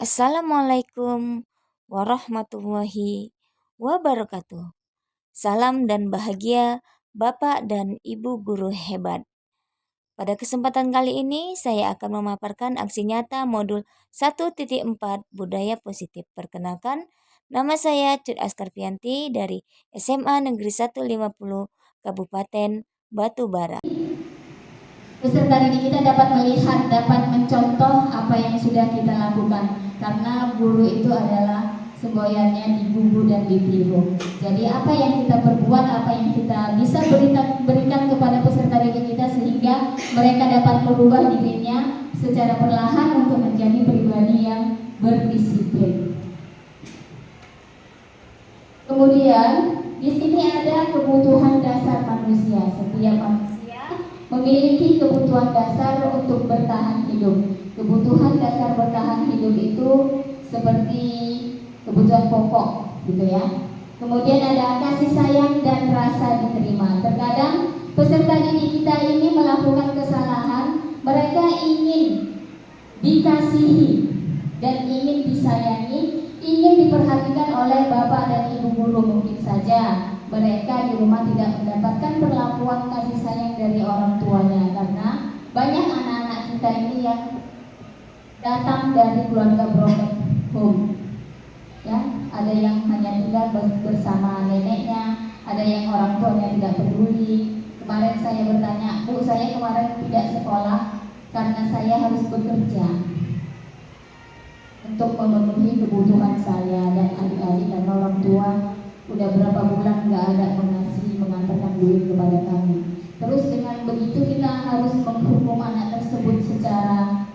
Assalamualaikum warahmatullahi wabarakatuh. Salam dan bahagia Bapak dan Ibu guru hebat. Pada kesempatan kali ini saya akan memaparkan aksi nyata modul 1.4 Budaya Positif. Perkenalkan, nama saya Cut Askarpianti dari SMA Negeri 150 Kabupaten Batubara. Peserta didik kita dapat melihat, dapat mencontoh apa yang sudah kita lakukan, karena guru itu adalah semboyannya dibubu dan ditiru. Jadi apa yang kita perbuat, apa yang kita bisa berikan kepada peserta didik kita sehingga mereka dapat merubah dirinya secara perlahan untuk menjadi pribadi yang berdisiplin. Kemudian di sini ada kebutuhan dasar manusia. Setiap manusia memiliki kebutuhan dasar untuk bertahan hidup. Kebutuhan dasar bertahan hidup itu seperti kebutuhan pokok, gitu ya. Kemudian ada kasih sayang dan rasa diterima. Terkadang peserta didik kita ini melakukan kesalahan, mereka ingin dikasihi dan ingin disayangi, ingin diperhatikan oleh bapak dan ibu guru. Mungkin saja mereka di rumah tidak mendapatkan perlakuan kasih sayang dari orang tuanya, karena banyak anak-anak kita ini yang datang dari keluarga broken home. Ya, ada yang hanya tinggal bersama neneknya, ada yang orang tuanya tidak peduli. Kemarin saya bertanya, Bu, saya kemarin tidak sekolah karena saya harus bekerja untuk memenuhi kebutuhan saya dan adik-adik, dan orang tua udah berapa bulan nggak ada mengantarkan duit kepada kami. Terus dengan begitu kita harus menghukum anak tersebut secara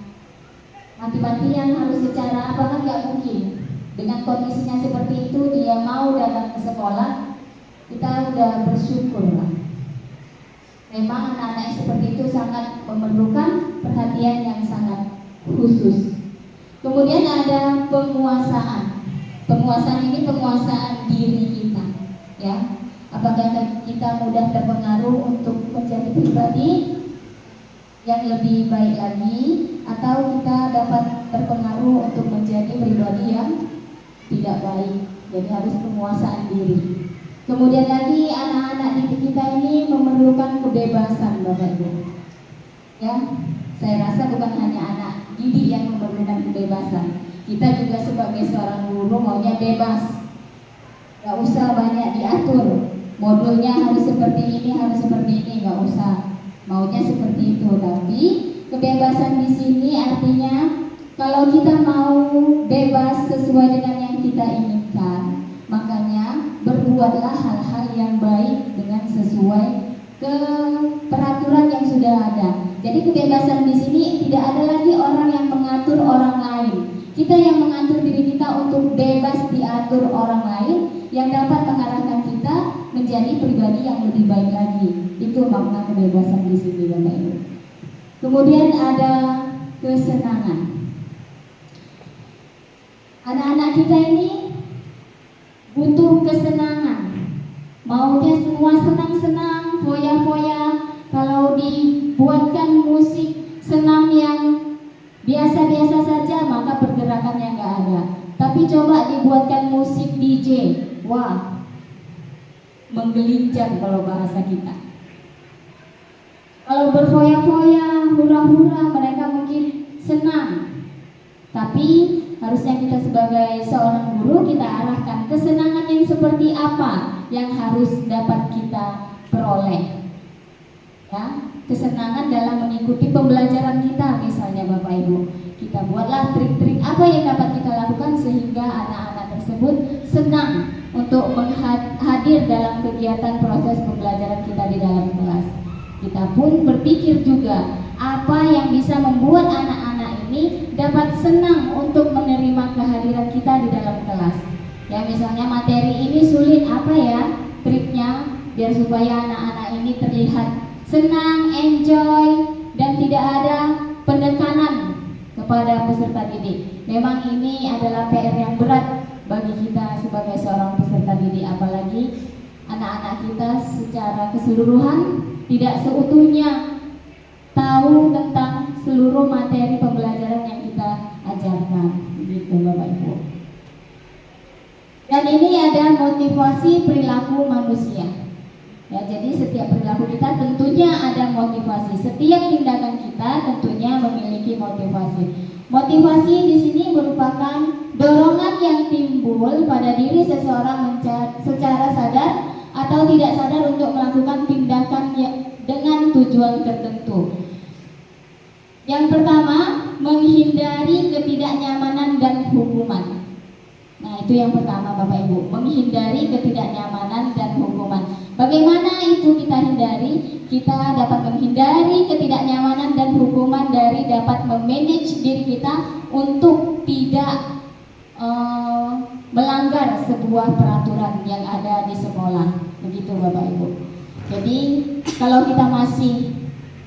mati-matian, harus secara apa, kan nggak mungkin. Dengan kondisinya seperti itu dia mau datang ke sekolah, kita udah bersyukur lah. Memang anak-anak seperti itu sangat memerlukan perhatian yang sangat khusus. Kemudian ada penguasaan. Penguasaan ini penguasaan diri kita, ya. Apakah kita mudah terpengaruh untuk menjadi pribadi yang lebih baik lagi, atau kita dapat terpengaruh untuk menjadi pribadi yang tidak baik. Jadi harus penguasaan diri. Kemudian lagi anak-anak didik kita ini memerlukan kebebasan, Bapak Ibu. Ya, saya rasa bukan hanya anak didik yang memerlukan kebebasan. Kita juga sebagai seorang guru maunya bebas, gak usah banyak diatur. Modulnya harus seperti ini, harus seperti ini, gak usah. Maunya seperti itu. Tapi kebebasan di sini artinya kalau kita mau bebas sesuai dengan yang kita inginkan, makanya berbuatlah hal-hal yang baik dengan sesuai ke peraturan yang sudah ada. Jadi kebebasan di sini tidak ada lagi orang yang mengatur orang lain. Kita yang mengatur diri kita untuk bebas diatur orang lain yang dapat mengarahkan kita menjadi pribadi yang lebih baik lagi. Itu makna kebebasan di sini, Bapak Ibu. Kemudian ada kesenangan. Anak-anak kita ini butuh kesenangan. Maunya semua senang-senang, foya-foya. Kalau dibuatkan musik senam yang biasa-biasa saja, maka pergerakannya nggak ada. Tapi coba dibuatkan musik DJ, wah, menggelincir kalau bahasa kita. Kalau berfoya-foya, hura-hura, mereka mungkin senang. Tapi harusnya kita sebagai seorang guru, kita arahkan kesenangan yang seperti apa yang harus dapat kita peroleh. Ya, kesenangan dalam mengikuti pembelajaran kita, misalnya Bapak Ibu, kita buatlah trik-trik apa yang dapat kita lakukan sehingga anak-anak tersebut senang untuk hadir dalam kegiatan proses pembelajaran kita di dalam kelas. Kita pun berpikir juga apa yang bisa membuat anak-anak ini dapat senang untuk menerima kehadiran kita di dalam kelas. Ya, misalnya materi ini sulit, apa ya triknya biar supaya anak-anak ini terlihat senang, enjoy, dan tidak ada penekanan kepada peserta didik. Memang ini adalah PR yang berat bagi kita sebagai seorang peserta didik, apalagi anak-anak kita secara keseluruhan tidak seutuhnya tahu tentang seluruh materi pembelajaran yang kita ajarkan. Begitu. motivasi perilaku manusia. Ya, jadi setiap perilaku kita tentunya ada motivasi. Setiap tindakan kita tentunya memiliki motivasi. Motivasi di sini merupakan dorongan yang timbul pada diri seseorang secara sadar atau tidak sadar untuk melakukan tindakan dengan tujuan tertentu. Yang pertama, menghindari ketidaknyamanan dan hukuman. Nah, itu yang pertama Bapak Ibu, menghindari ketidaknyamanan dan hukuman. Bagaimana itu kita hindari? Kita dapat menghindari ketidaknyamanan dan hukuman dari dapat memanage diri kita untuk tidak melanggar sebuah peraturan yang ada di sekolah. Begitu Bapak Ibu. Jadi kalau kita masih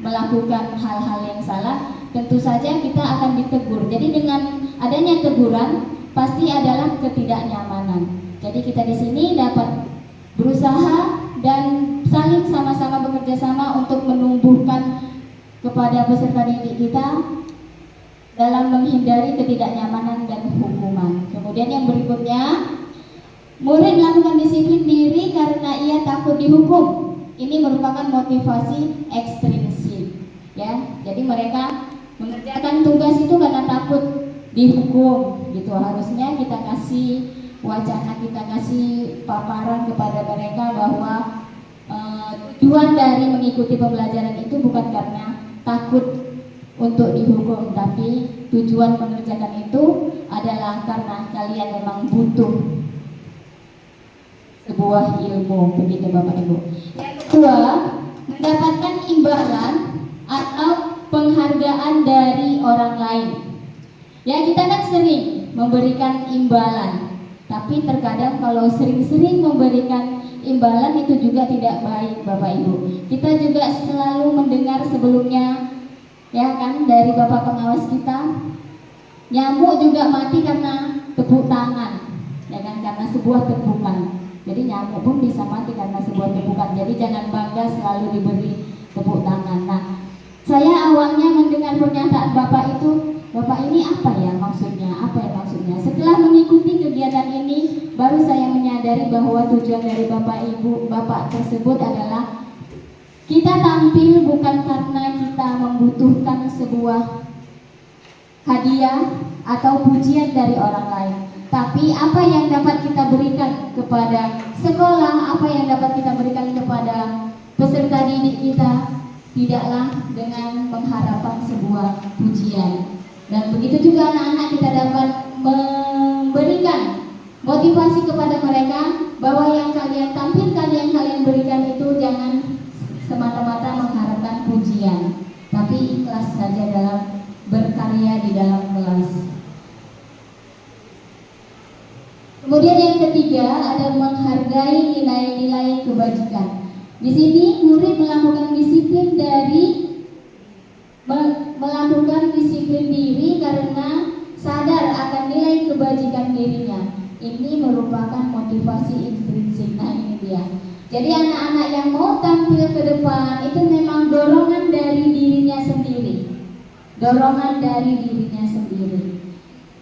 melakukan hal-hal yang salah, tentu saja kita akan ditegur. Jadi dengan adanya teguran pasti adalah ketidaknyamanan. Jadi kita di sini dapat berusaha dan saling sama-sama bekerja sama untuk menumbuhkan kepada peserta didik kita dalam menghindari ketidaknyamanan dan hukuman. Kemudian yang berikutnya, murid melakukan disiplin diri karena ia takut dihukum. Ini merupakan motivasi ekstrinsik, ya. Jadi mereka mengerjakan tugas itu karena takut dihukum, gitu. Harusnya kita kasih wacana, kita kasih paparan kepada mereka bahwa tujuan dari mengikuti pembelajaran itu bukan karena takut untuk dihukum, tapi tujuan mengerjakan itu adalah karena kalian memang butuh sebuah ilmu. Begitu Bapak Ibu. Yang kedua, mendapatkan imbalan atau penghargaan dari orang lain. Ya, kita kan sering memberikan imbalan, tapi terkadang kalau sering-sering memberikan imbalan itu juga tidak baik Bapak Ibu. Kita juga selalu mendengar sebelumnya, ya kan, dari Bapak pengawas kita, nyamuk juga mati karena tepuk tangan, ya kan, karena sebuah tepukan. Jadi nyamuk pun bisa mati karena sebuah tepukan. Jadi jangan bangga selalu diberi tepuk tangan. Nah, saya awalnya mendengar pernyataan Bapak itu, Bapak ini apa ya maksudnya? Apa ya maksudnya? Setelah mengikuti kegiatan ini, baru saya menyadari bahwa tujuan dari Bapak tersebut adalah kita tampil bukan karena kita membutuhkan sebuah hadiah atau pujian dari orang lain, tapi apa yang dapat kita berikan kepada sekolah, apa yang dapat kita berikan kepada peserta didik kita, tidaklah dengan mengharapkan sebuah pujian. Dan begitu juga anak-anak kita dapat memberikan motivasi kepada mereka bahwa yang kalian tampilkan, yang kalian berikan itu jangan semata-mata mengharapkan pujian, tapi ikhlas saja dalam berkarya di dalam kelas. Kemudian yang ketiga ada menghargai nilai-nilai kebajikan. Di sini murid melakukan disiplin diri karena sadar akan nilai kebajikan dirinya. Ini merupakan motivasi intrinsik. Nah, ini dia. Jadi anak-anak yang mau tampil ke depan itu memang dorongan dari dirinya sendiri. Dorongan dari dirinya sendiri.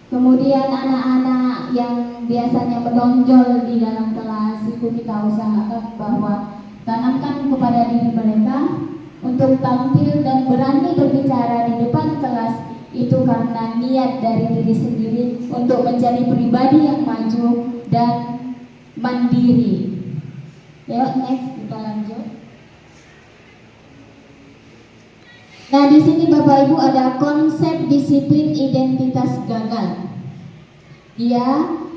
Kemudian anak-anak yang biasanya menonjol di dalam kelas itu kita usahakan bahwa tanamkan kepada diri mereka untuk tampil dan berani berbicara di depan kelas itu karena niat dari diri sendiri untuk menjadi pribadi yang maju dan mandiri. Yuk, next kita lanjut. Nah, di sini Bapak Ibu ada konsep disiplin identitas gagal. Dia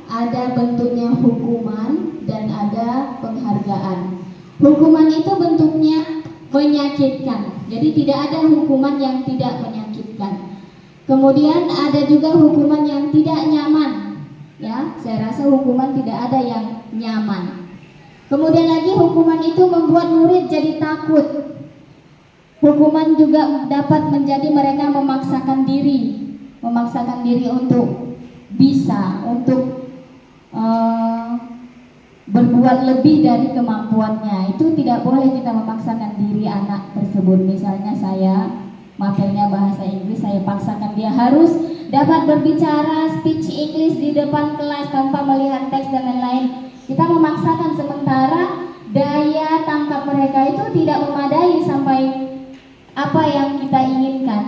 ada bentuknya hukuman dan ada penghargaan. Hukuman itu bentuknya menyakitkan. Jadi tidak ada hukuman yang tidak menyakitkan. Kemudian ada juga hukuman yang tidak nyaman. Ya, saya rasa hukuman tidak ada yang nyaman. Kemudian lagi hukuman itu membuat murid jadi takut. Hukuman juga dapat menjadi mereka memaksakan diri untuk bisa, untuk berbuat lebih dari kemampuannya. Itu tidak boleh kita memaksakan diri anak tersebut. Misalnya saya materinya bahasa Inggris, saya paksakan dia harus dapat berbicara speech English di depan kelas tanpa melihat teks dan lain-lain. Kita memaksakan sementara daya tangkap mereka itu tidak memadai sampai apa yang kita inginkan.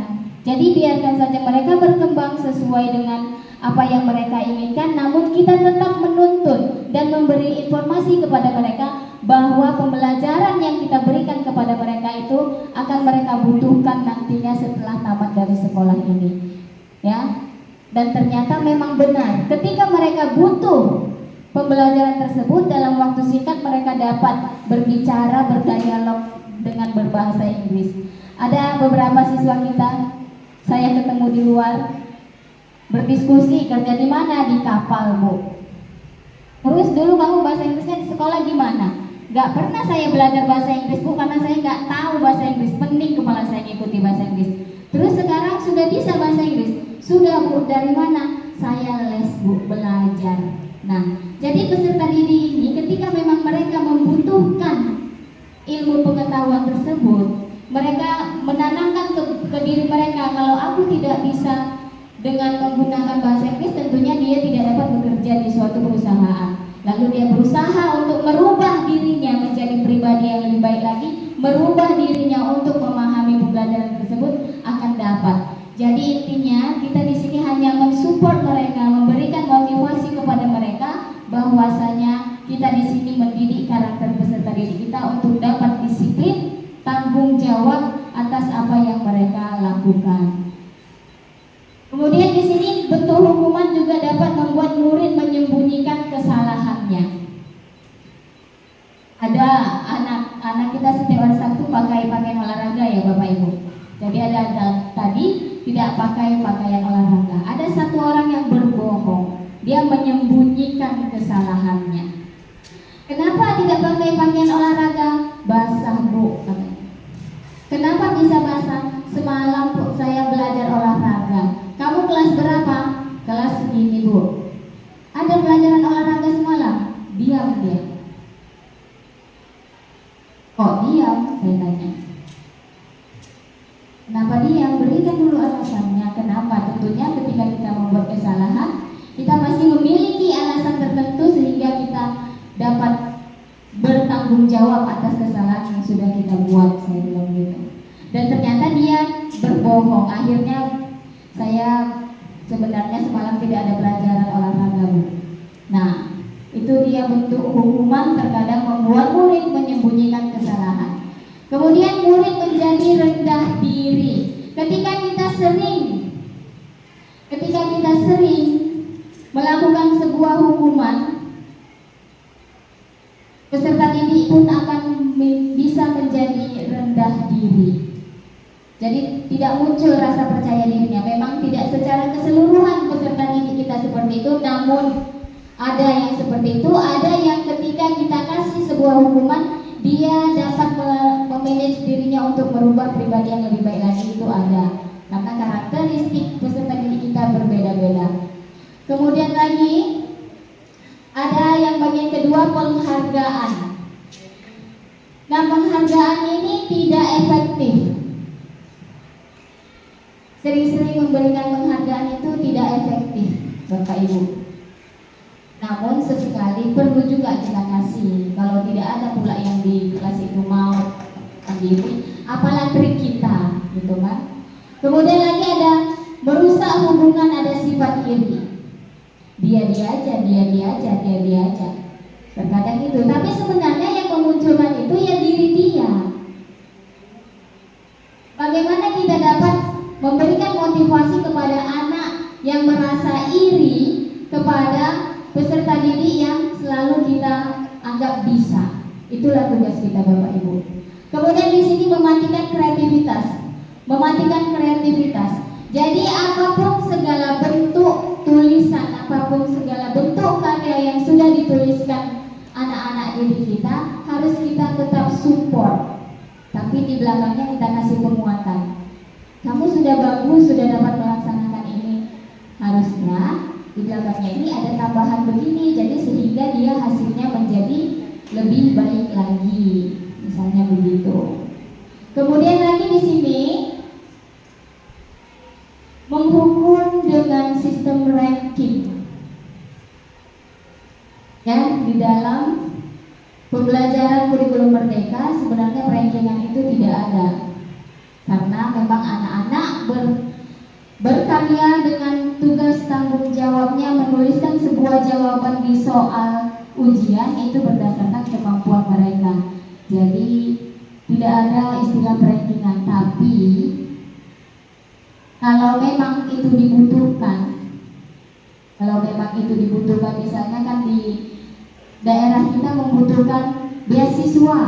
Jadi biarkan saja mereka berkembang sesuai dengan apa yang mereka inginkan, namun kita tetap menuntun dan memberi informasi kepada mereka bahwa pembelajaran yang kita berikan kepada mereka itu akan mereka butuhkan nantinya setelah tamat dari sekolah ini. Ya. Dan ternyata memang benar, ketika mereka butuh pembelajaran tersebut, dalam waktu singkat mereka dapat berbicara, berdialog dengan berbahasa Inggris. Ada beberapa siswa kita, saya ketemu di luar, berdiskusi, kerja di mana? Di kapal, Bu. Terus dulu kamu bahasa Inggrisnya di sekolah gimana? Gak pernah saya belajar bahasa Inggris, Bu, karena saya gak tahu bahasa Inggris. Pening kepala saya ngikuti bahasa Inggris. Terus sekarang sudah bisa bahasa Inggris. Sudah, Bu. Dari mana? Saya les, Bu, belajar. Nah, jadi peserta didik ini ketika memang mereka membutuhkan ilmu pengetahuan tersebut, mereka menanamkan ke diri mereka, kalau aku tidak bisa dengan menggunakan bahasa Inggris, tentunya dia tidak dapat bekerja di suatu perusahaan. Lalu dia berusaha untuk merubah dirinya menjadi pribadi yang lebih baik lagi, merubah dirinya untuk memahami pembelajaran tersebut, akan dapat. Jadi intinya kita di sini hanya mensupport mereka, memberikan motivasi kepada mereka bahwasanya kita di sini mendidik karakter peserta didik kita untuk dapat disiplin, tanggung jawab atas apa yang mereka lakukan. Kemudian di sini bentuk hukuman juga dapat membuat murid menyembunyikan kesalahannya. Ada anak kita setiap hari Sabtu pakai pakaian olahraga ya Bapak Ibu. Jadi ada tadi tidak pakai pakaian olahraga. Ada satu orang yang berbohong, dia menyembunyikan kesalahannya. Kenapa tidak pakai pakaian olahraga? Basah, Bu. Kenapa bisa basah? Semalam saya belajar olahraga. Kamu kelas berapa? Kelas segini, Bu. Ada pelajaran olahraga semalam? Diam dia. Kok diam? Saya tanya. Kenapa diam? Berikan dulu alasannya. Kenapa? Tentunya ketika kita membuat kesalahan, kita masih memiliki alasan tertentu sehingga kita dapat bertanggung jawab atas kesalahan yang sudah kita buat, saya bilang gitu. Dan ternyata dia berbohong. Akhirnya saya sebenarnya semalam tidak ada pelajaran olahraga, Bu. Nah, itu dia bentuk hukuman terkadang membuat murid menyembunyikan kesalahan. Kemudian murid menjadi rendah diri. Ketika kita sering melakukan sebuah hukuman, peserta didik pun akan bisa menjadi rendah diri. Jadi tidak muncul rasa percaya dirinya. Memang tidak secara keseluruhan peserta didik kita seperti itu, namun ada yang seperti itu. Ada yang ketika kita kasih sebuah hukuman, dia dapat memanage dirinya untuk merubah pribadi yang lebih baik lagi, itu ada. Karena karakteristik peserta didik kita berbeda-beda. Kemudian lagi ada yang bagian kedua, penghargaan. Nah, penghargaan ini tidak efektif. Sering-sering memberikan penghargaan itu tidak efektif, Bapak Ibu. Namun sesekali perlu juga kita kasih. Kalau tidak ada pula yang di kelas itu mau sendiri, apalah trik kita, gitu kan? Kemudian lagi ada merusak hubungan, ada sifat iri. Dia aja. Terkadang itu, tapi sebenarnya yang memunculkan itu ya diri dia. Bagaimana kita dapat memberikan motivasi kepada anak yang merasa iri kepada peserta didik yang selalu kita anggap bisa? Itulah tugas kita, Bapak Ibu. Kemudian di sini mematikan kreativitas. Jadi apapun segala bentuk tulisan, apapun segala bentuk karya yang sudah dituliskan anak-anak didik kita, harus kita tetap support. Tapi di belakangnya kita kasih penguatan. Kamu sudah bagus, sudah dapat melaksanakan ini. Harusnya di belakangnya ini ada tambahan begini, jadi sehingga dia hasilnya menjadi lebih baik lagi. Misalnya begitu. Kemudian lagi di sini menghukum dengan sistem ranking. Ya, di dalam pembelajaran kurikulum merdeka sebenarnya rankingan itu tidak ada, karena memang anak-anak berkarya dengan tugas tanggung jawabnya menuliskan sebuah jawaban di soal ujian itu berdasarkan kemampuan mereka. Jadi tidak ada istilah rankingan, tapi kalau memang itu dibutuhkan, misalnya kan di daerah kita membutuhkan beasiswa,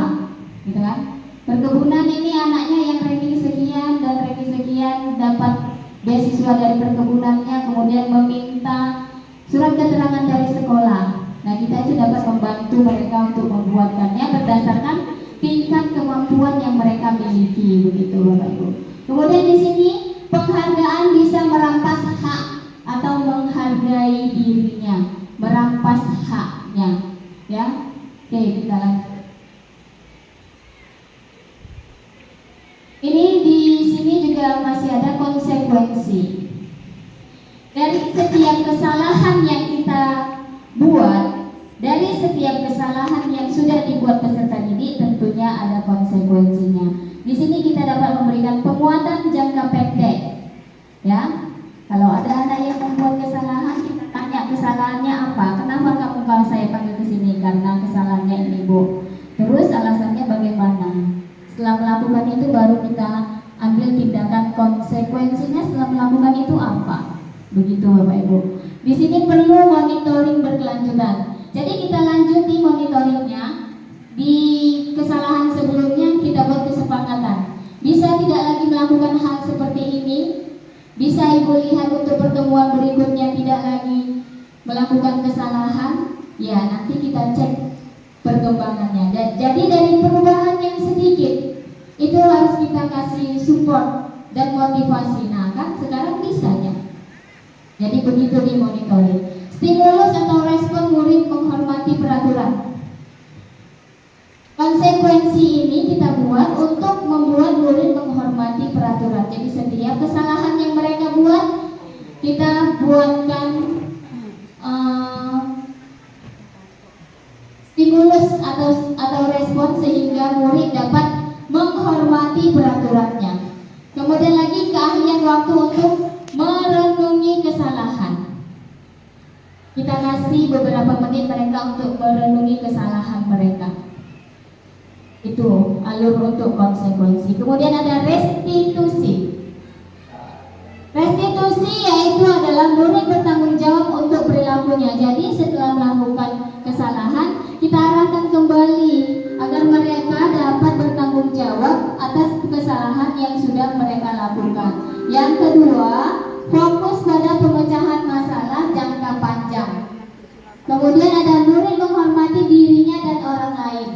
gitu kan? Perkebunan ini anaknya yang ranking sekian dan ranking sekian dapat beasiswa dari perkebunannya, kemudian meminta surat keterangan dari sekolah. Nah, kita itu dapat membantu mereka untuk membuatkannya berdasarkan tingkat kemampuan yang mereka miliki, begitu Bapak Ibu. Kemudian di sini penghargaan bisa merampas hak atau menghargai dirinya, merampas haknya, ya. Oke, kita lanjut. Ini di sini juga masih ada konsekuensi. Dari setiap kesalahan yang kita buat, dari setiap kesalahan yang sudah dibuat peserta didik, tentunya ada konsekuensinya. Di sini kita dapat memberikan penguatan jangka pendek. Ya, kalau ada anak yang membuat kesalahan, kita tanya kesalahannya apa. Kenapa kamu kalau saya panggil ke sini? Karena kesalahannya ini, Bu. Terus alasannya bagaimana? Setelah melakukan itu baru kita ambil tindakan. Konsekuensinya setelah melakukan itu apa? Begitu Bapak Ibu. Di sini perlu monitoring berkelanjutan. Jadi kita lanjuti monitoringnya. Di kesalahan sebelumnya kita buat kesepakatan. Bisa tidak lagi melakukan hal seperti ini. Bisa Ibu lihat untuk pertemuan berikutnya tidak lagi melakukan kesalahan. Ya, nanti kita cek perkembangannya. Jadi dari perubahan yang sedikit itu harus kita kasih support dan motivasi. Nah, kan sekarang bisa ya. Jadi begitu dimonitoring. Stimulus atau respon murid menghormati peraturan. Konsekuensi ini kita buat untuk membuat murid menghormati peraturan. Jadi setiap kesalahan yang mereka buat, kita buatkan stimulus atau respon sehingga murid dapat menghormati peraturannya. Kemudian lagi keahlian waktu untuk merenungi kesalahan. Kita kasih beberapa menit mereka untuk merenungi kesalahan mereka. Itu alur untuk konsekuensi. Kemudian ada restitusi. Restitusi yaitu adalah murid bertanggung jawab untuk perilakunya. Jadi setelah melakukan kesalahan, kita arahkan kembali agar mereka dapat bertanggung jawab atas kesalahan yang sudah mereka lakukan. Yang kedua, fokus pada pemecahan masalah jangka panjang. Kemudian ada murid menghormati dirinya dan orang lain.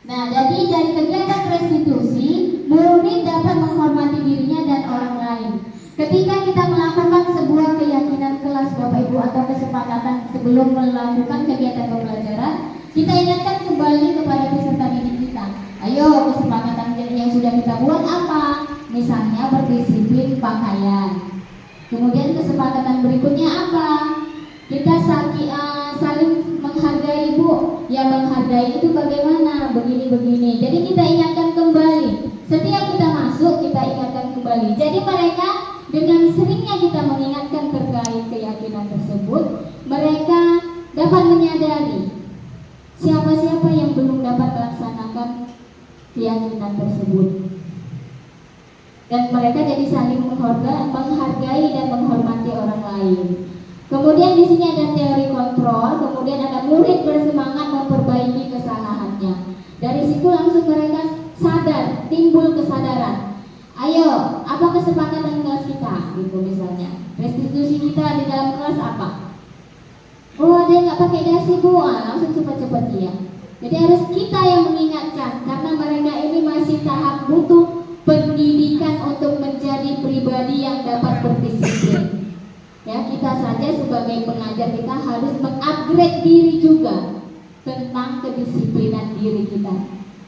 Nah, jadi dari kegiatan restitusi, murid dapat menghormati dirinya dan orang lain. Ketika kita melakukan sebuah keyakinan kelas Bapak Ibu atau kesepakatan sebelum melakukan kegiatan pembelajaran, kita ingatkan kembali kepada peserta didik kita. Ayo, kesepakatan yang sudah kita buat apa? Misalnya berdisiplin pakaian. Kemudian kesepakatan berikutnya apa? Kita saling menghargai, Bu. Ya, menghargai itu bagaimana? Begini-begini. Jadi kita ingatkan kembali. Setiap kita masuk, kita ingatkan kembali. Jadi mereka dengan seringnya kita mengingatkan terkait keyakinan tersebut, mereka dapat menyadari siapa-siapa yang belum dapat melaksanakan keyakinan tersebut. Dan mereka jadi saling menghargai dan menghormati orang lain. Kemudian di sini ada teori kontrol, kemudian ada murid bersemangat memperbaiki kesalahannya. Dari situ langsung mereka sadar, timbul kesadaran. Ayo, apa kesepakatan kelas kita? Gitu misalnya. Restitusi kita di dalam kelas apa? Oh, ada yang nggak pakai dasi, Bu. Langsung cepat-cepat dia. Jadi harus kita yang mengingatkan, karena mereka ini masih tahap butuh pendidikan untuk menjadi pribadi yang dapat berdisiplin. Ya, kita saja sebagai pengajar kita harus mengupgrade diri juga tentang kedisiplinan diri kita.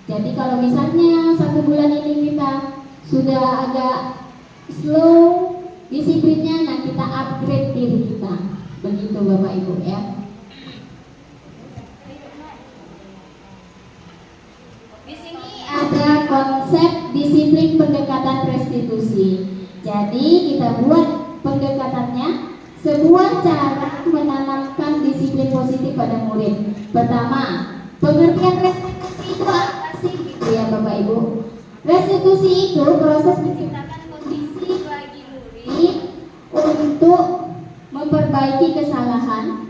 Jadi kalau misalnya 1 bulan ini kita sudah agak slow disiplinnya, nah kita upgrade diri kita. Begitu Bapak Ibu ya. konsep disiplin pendekatan restitusi. Jadi kita buat pendekatannya sebuah cara menanamkan disiplin positif pada murid. Pertama, pengertian restitusi itu apa sih gitu ya Bapak Ibu? Restitusi itu proses menciptakan kondisi bagi murid untuk memperbaiki kesalahan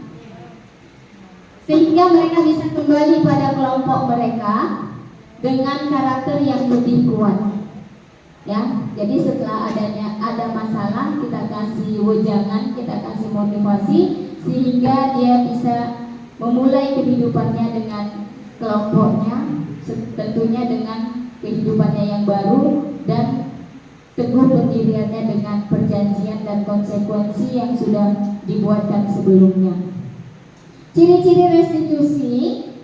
sehingga mereka bisa kembali pada kelompok mereka dengan karakter yang lebih kuat. Ya, jadi setelah ada masalah, kita kasih wejangan, kita kasih motivasi sehingga dia bisa memulai kehidupannya dengan kelompoknya, tentunya dengan kehidupannya yang baru dan teguh pendiriannya dengan perjanjian dan konsekuensi yang sudah dibuatkan sebelumnya. Ciri-ciri restitusi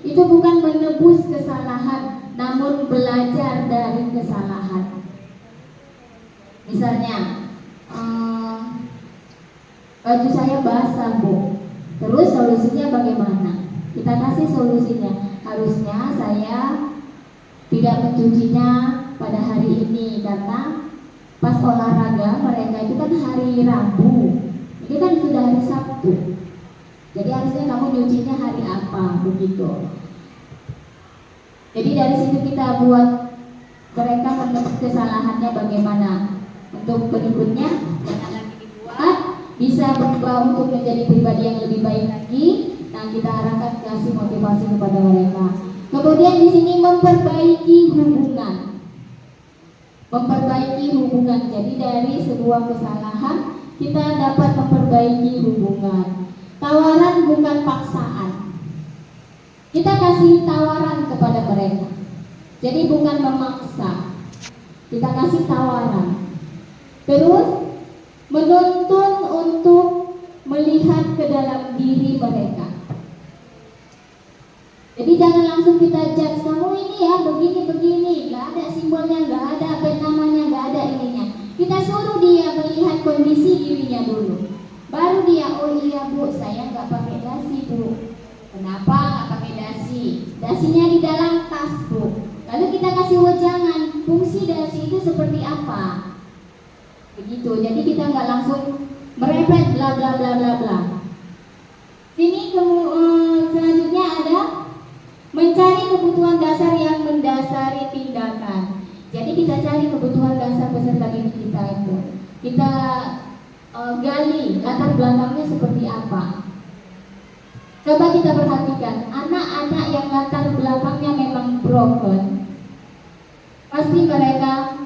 itu bukan menebus kesalahan, namun belajar dari kesalahan. Misalnya, baju saya basah Bu, terus solusinya bagaimana? Kita kasih solusinya. Harusnya saya tidak mencucinya pada hari ini karena pas olahraga mereka itu kan hari Rabu, ini kan sudah hari Sabtu. Jadi harusnya kamu nyucinya hari apa, begitu. Jadi dari situ kita buat mereka menebus kesalahannya bagaimana. Untuk berikutnya jangan lagi dibuat, bisa berubah untuk menjadi pribadi yang lebih baik lagi. Nah, kita arahkan kasih motivasi kepada mereka. Kemudian di sini memperbaiki hubungan. Memperbaiki hubungan. Jadi dari sebuah kesalahan kita dapat memperbaiki hubungan. Tawaran bukan paksaan. Kita kasih tawaran kepada mereka. Jadi bukan memaksa. Kita kasih tawaran. Terus menuntun untuk melihat ke dalam diri mereka. Jadi jangan langsung kita judge, kamu ini ya begini-begini, gak ada simbolnya, gak ada apa namanya, gak ada ininya. Kita suruh dia melihat kondisi dirinya dulu. Baru dia, oh iya Bu, saya gak pakai dasi Bu. Kenapa gak pakai dasi? Dasinya di dalam tas Bu. Lalu kita kasih wejangan, fungsi dasi itu seperti apa? Begitu, jadi kita nggak langsung merepet bla bla bla bla bla. Sini selanjutnya ada mencari kebutuhan dasar yang mendasari tindakan. Jadi kita cari kebutuhan dasar peserta didik kita itu. Kita gali latar belakangnya seperti apa. Coba kita perhatikan anak-anak yang latar belakangnya memang broken, pasti mereka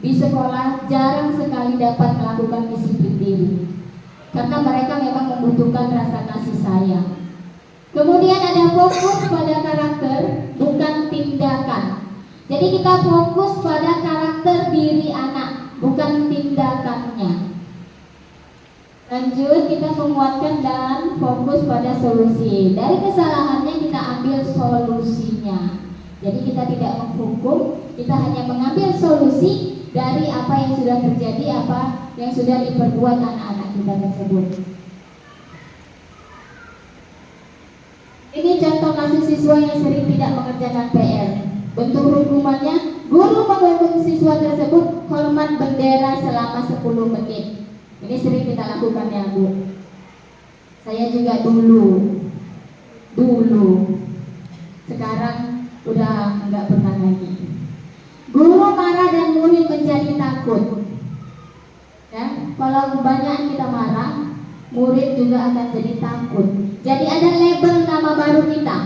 di sekolah jarang sekali dapat melakukan disiplin diri karena mereka memang membutuhkan rasa kasih sayang. Kemudian ada fokus pada karakter, bukan tindakan. Jadi kita fokus pada karakter diri anak, bukan tindakannya. Lanjut, kita menguatkan dan fokus pada solusi. Dari kesalahannya kita ambil solusinya. Jadi kita tidak menghukum, kita hanya mengambil solusi dari apa yang sudah terjadi, apa yang sudah diperbuat anak-anak kita tersebut. Ini contoh kasus siswa yang sering tidak mengerjakan PR. Bentuk hukumannya, guru menghukum siswa tersebut hormat bendera selama 10 menit. Ini sering kita lakukan ya Bu. Saya juga dulu. Sekarang udah enggak pernah lagi. Guru marah dan murid menjadi takut. Ya, kalau banyak kita marah, murid juga akan jadi takut. Jadi ada label nama baru kita.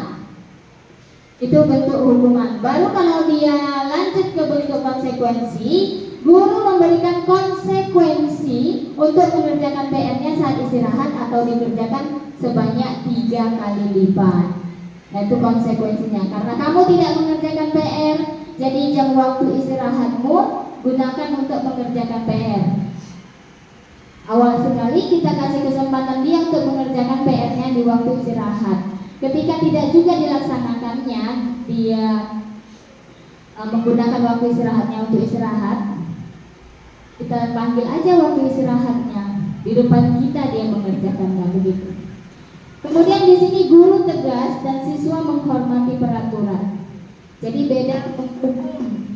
Itu bentuk hukuman. Baru kalau dia lanjut ke bentuk konsekuensi, guru memberikan konsekuensi untuk mengerjakan PR-nya saat istirahat atau dikerjakan sebanyak 3 kali lipat. Nah, itu konsekuensinya. Karena kamu tidak mengerjakan PR, jadi jam waktu istirahatmu gunakan untuk mengerjakan PR. Awal sekali kita kasih kesempatan dia untuk mengerjakan PR-nya di waktu istirahat. Ketika tidak juga dilaksanakannya, dia menggunakan waktu istirahatnya untuk istirahat, kita panggil aja waktu istirahatnya. Di depan kita dia mengerjakannya, begitu. Kemudian di sini guru tegas dan siswa menghormati peraturan. Jadi beda menghukum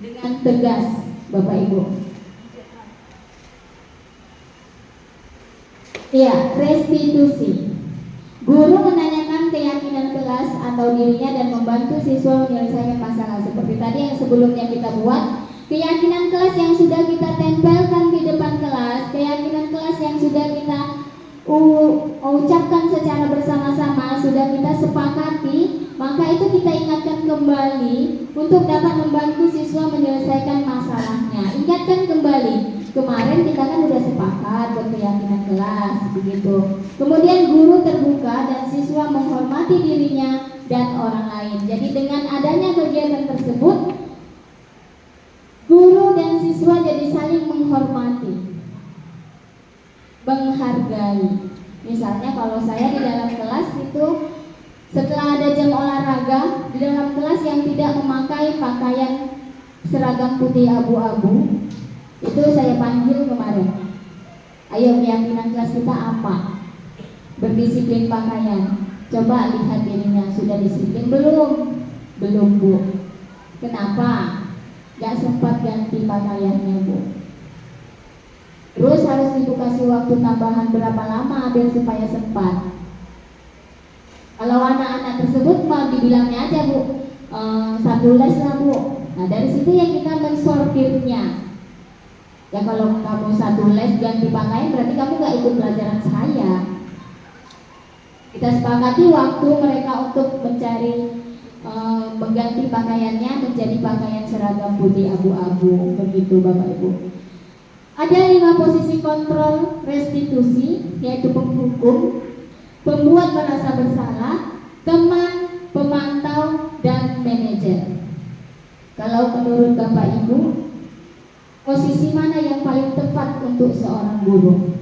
dengan dengan tegas, Bapak Ibu. Ya, restitusi. Guru menanyakan keyakinan kelas atau dirinya dan membantu siswa menyelesaikan masalah. Seperti tadi yang sebelumnya kita buat, keyakinan kelas yang sudah kita tempelkan di depan kelas, keyakinan kelas yang sudah kita ucapkan secara bersama-sama, sudah kita sepakati, maka itu kita ingatkan kembali untuk dapat membantu siswa menyelesaikan masalahnya. Ingatkan kembali, kemarin kita kan sudah sepakat berkeyakinan kelas, begitu. Kemudian guru terbuka dan siswa menghormati dirinya dan orang lain. Jadi dengan adanya kegiatan tersebut, guru dan siswa jadi saling menghormati, menghargai. Misalnya kalau saya di dalam kelas itu, setelah ada jam olahraga, di dalam kelas yang tidak memakai pakaian seragam putih abu-abu, itu saya panggil kemarin. Ayo, keyakinan kelas kita apa? Berdisiplin pakaian. Coba lihat dirinya, sudah disiplin belum? Belum, Bu. Kenapa? Gak sempat ganti pakaiannya, Bu. Terus harus ibu kasih waktu tambahan berapa lama biar supaya sempat. Kalau anak-anak tersebut mau dibilangnya aja, Bu, 1 les lah, Bu. Nah, dari situ ya kita mensortirnya. Ya kalau kamu 1 les ganti pakaian berarti kamu gak ikut pelajaran saya. Kita sepakati waktu mereka untuk mencari mengganti pakaiannya menjadi pakaian seragam putih abu-abu, begitu Bapak Ibu. Ada 5 posisi kontrol restitusi, yaitu penghukum, pembuat merasa bersalah, teman, pemantau, dan manajer. Kalau menurut Bapak Ibu, posisi mana yang paling tepat untuk seorang guru?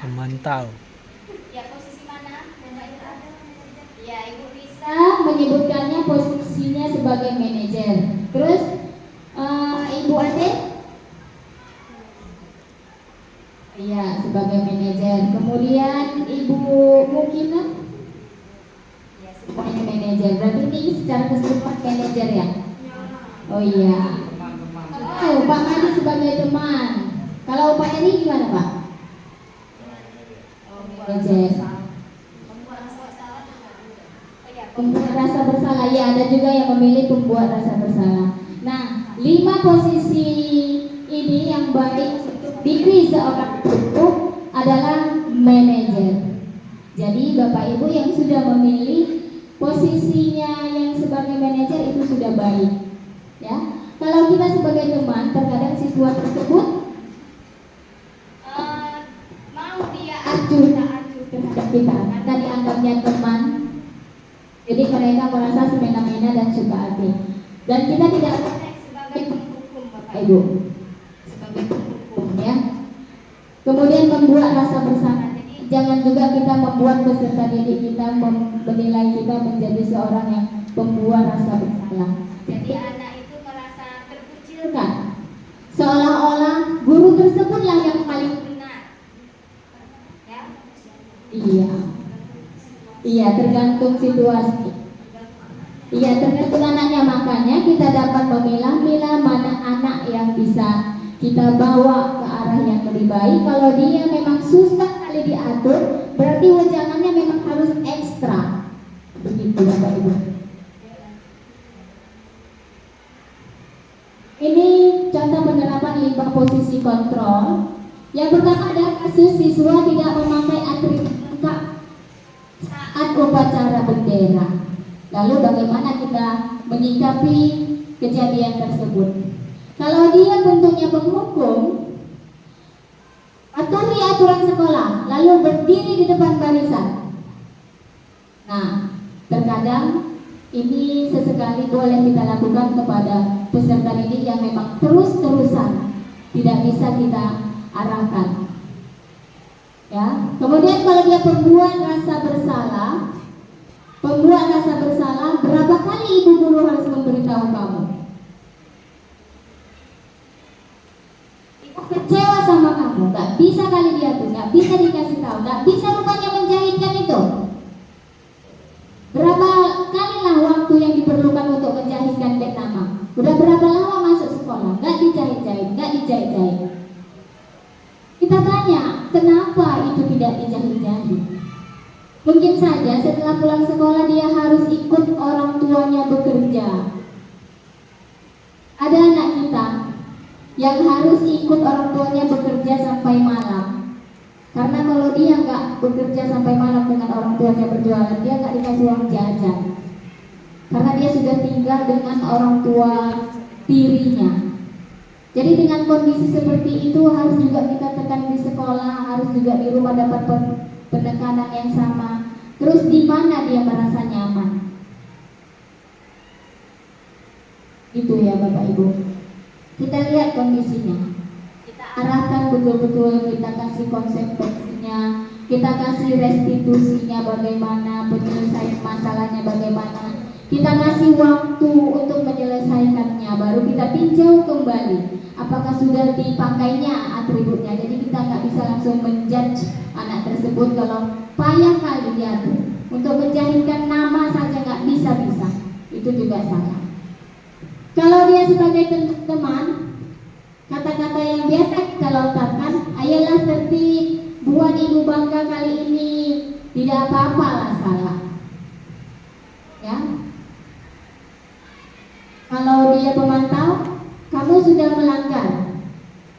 Memantau. Ya, posisi mana? Ya, Ibu bisa menyebutkannya posisinya sebagai manajer. Terus Ibu Ade? Iya, sebagai manajer. Kemudian Ibu Mukina? Ya, semuanya manajer. Berarti ini secara keseluruhan manajer ya? Oh iya. Oh, Pak Adi sebagai teman. Kalau Pak Eri gimana, Pak? Manajer. Pembuat rasa bersalah, ya ada juga yang memilih pembuat rasa bersalah. Nah, 5 posisi ini yang baik untuk diri seorang guru adalah manajer. Jadi Bapak Ibu yang sudah memilih posisinya yang sebagai manajer itu sudah baik. Ya, kalau kita sebagai teman, terkadang siswa tersebut mau dia acuh tak acuh terhadap kita, karena dianggapnya teman. Jadi mereka merasa semena-mena dan suka hati. Dan kita tidak boleh sebagai penghukum, Bapak Ibu, sebagai penghukum ya. Kemudian membuat rasa bersalah. Jadi jangan juga kita membuat peserta didik kita menilai kita menjadi seorang yang pembuat rasa bersalah. Jadi anak itu merasa terkucilkan, seolah-olah guru tersebutlah yang paling benar. Ya? Iya. Iya, tergantung situasi. Iya, tergantung anaknya. Makanya kita dapat memilah-milah mana anak yang bisa kita bawa ke arah yang lebih baik. Kalau dia memang susah kali diatur, berarti wejangannya memang harus ekstra. Begitu Bapak Ibu. Ini contoh penerapan 5 posisi kontrol. Yang pertama adalah kasus siswa tidak memakai atribut lengkap saat upacara bendera. Lalu bagaimana kita menyikapi kejadian tersebut? Kalau dia bentuknya penghukum, patuhi aturan sekolah, lalu berdiri di depan barisan. Nah, terkadang ini sesekali boleh kita lakukan kepada peserta didik yang memang terus-terusan tidak bisa kita arahkan. Ya, kemudian kalau dia pembuat rasa bersalah, berapa kali ibu guru harus memberitahu kamu? Ibu kecewa sama kamu, nggak bisa kali dia tuh, nggak bisa dikasih tahu, nggak bisa rupanya menjahitkan itu. tidak dijahit-jahit. Mungkin saja setelah pulang sekolah dia harus ikut orang tuanya bekerja. Ada anak kita yang harus ikut orang tuanya bekerja sampai malam. Karena kalau dia nggak bekerja sampai malam dengan orang tuanya berjualan, dia nggak dikasih uang jajan. Karena dia sudah tinggal dengan orang tua tirinya. Jadi dengan kondisi seperti itu harus juga kita tekan di sekolah, harus juga di rumah dapat penekanan yang sama. Terus di mana dia merasa nyaman? Itu ya Bapak Ibu. Kita lihat kondisinya. Kita arahkan betul-betul, kita kasih konsekuensinya, kita kasih restitusinya bagaimana, penyelesaian masalahnya bagaimana. Kita kasih waktu untuk menyelesaikannya, baru kita tinjau kembali apakah sudah dipakainya atributnya. Jadi kita nggak bisa langsung menjudge anak tersebut kalau payah kali dia tuh untuk menjahitkan nama saja nggak bisa-bisa, itu juga salah. Kalau dia sebagai teman, kata-kata yang biasa kita lontarkan, ayolah tertib, buat ibu bangga kali ini, tidak apa-apa lah salah. Ya. Kalau dia pemantau, kamu sudah melanggar.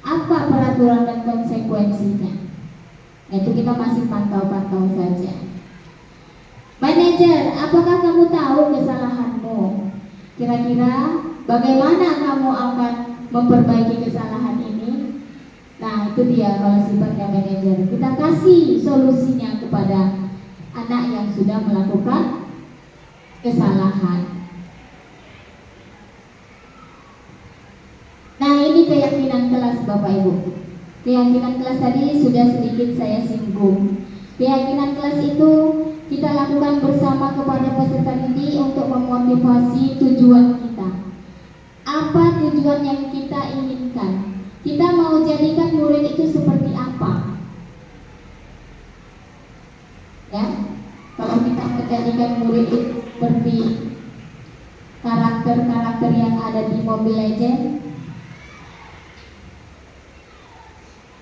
Apa peraturan dan konsekuensinya? Itu kita masih pantau-pantau saja. Manajer, apakah kamu tahu kesalahanmu? Kira-kira bagaimana kamu akan memperbaiki kesalahan ini? Nah, itu dia kalau sifatnya manajer. Kita kasih solusinya kepada anak yang sudah melakukan kesalahan. Nah, ini keyakinan kelas Bapak Ibu. Keyakinan kelas tadi sudah sedikit saya singgung. Keyakinan kelas itu kita lakukan bersama kepada peserta didik untuk memotivasi tujuan kita. Apa tujuan yang kita inginkan? Kita mau jadikan murid itu seperti apa? Ya, kalau kita menjadikan murid itu seperti karakter-karakter yang ada di Mobile Legends,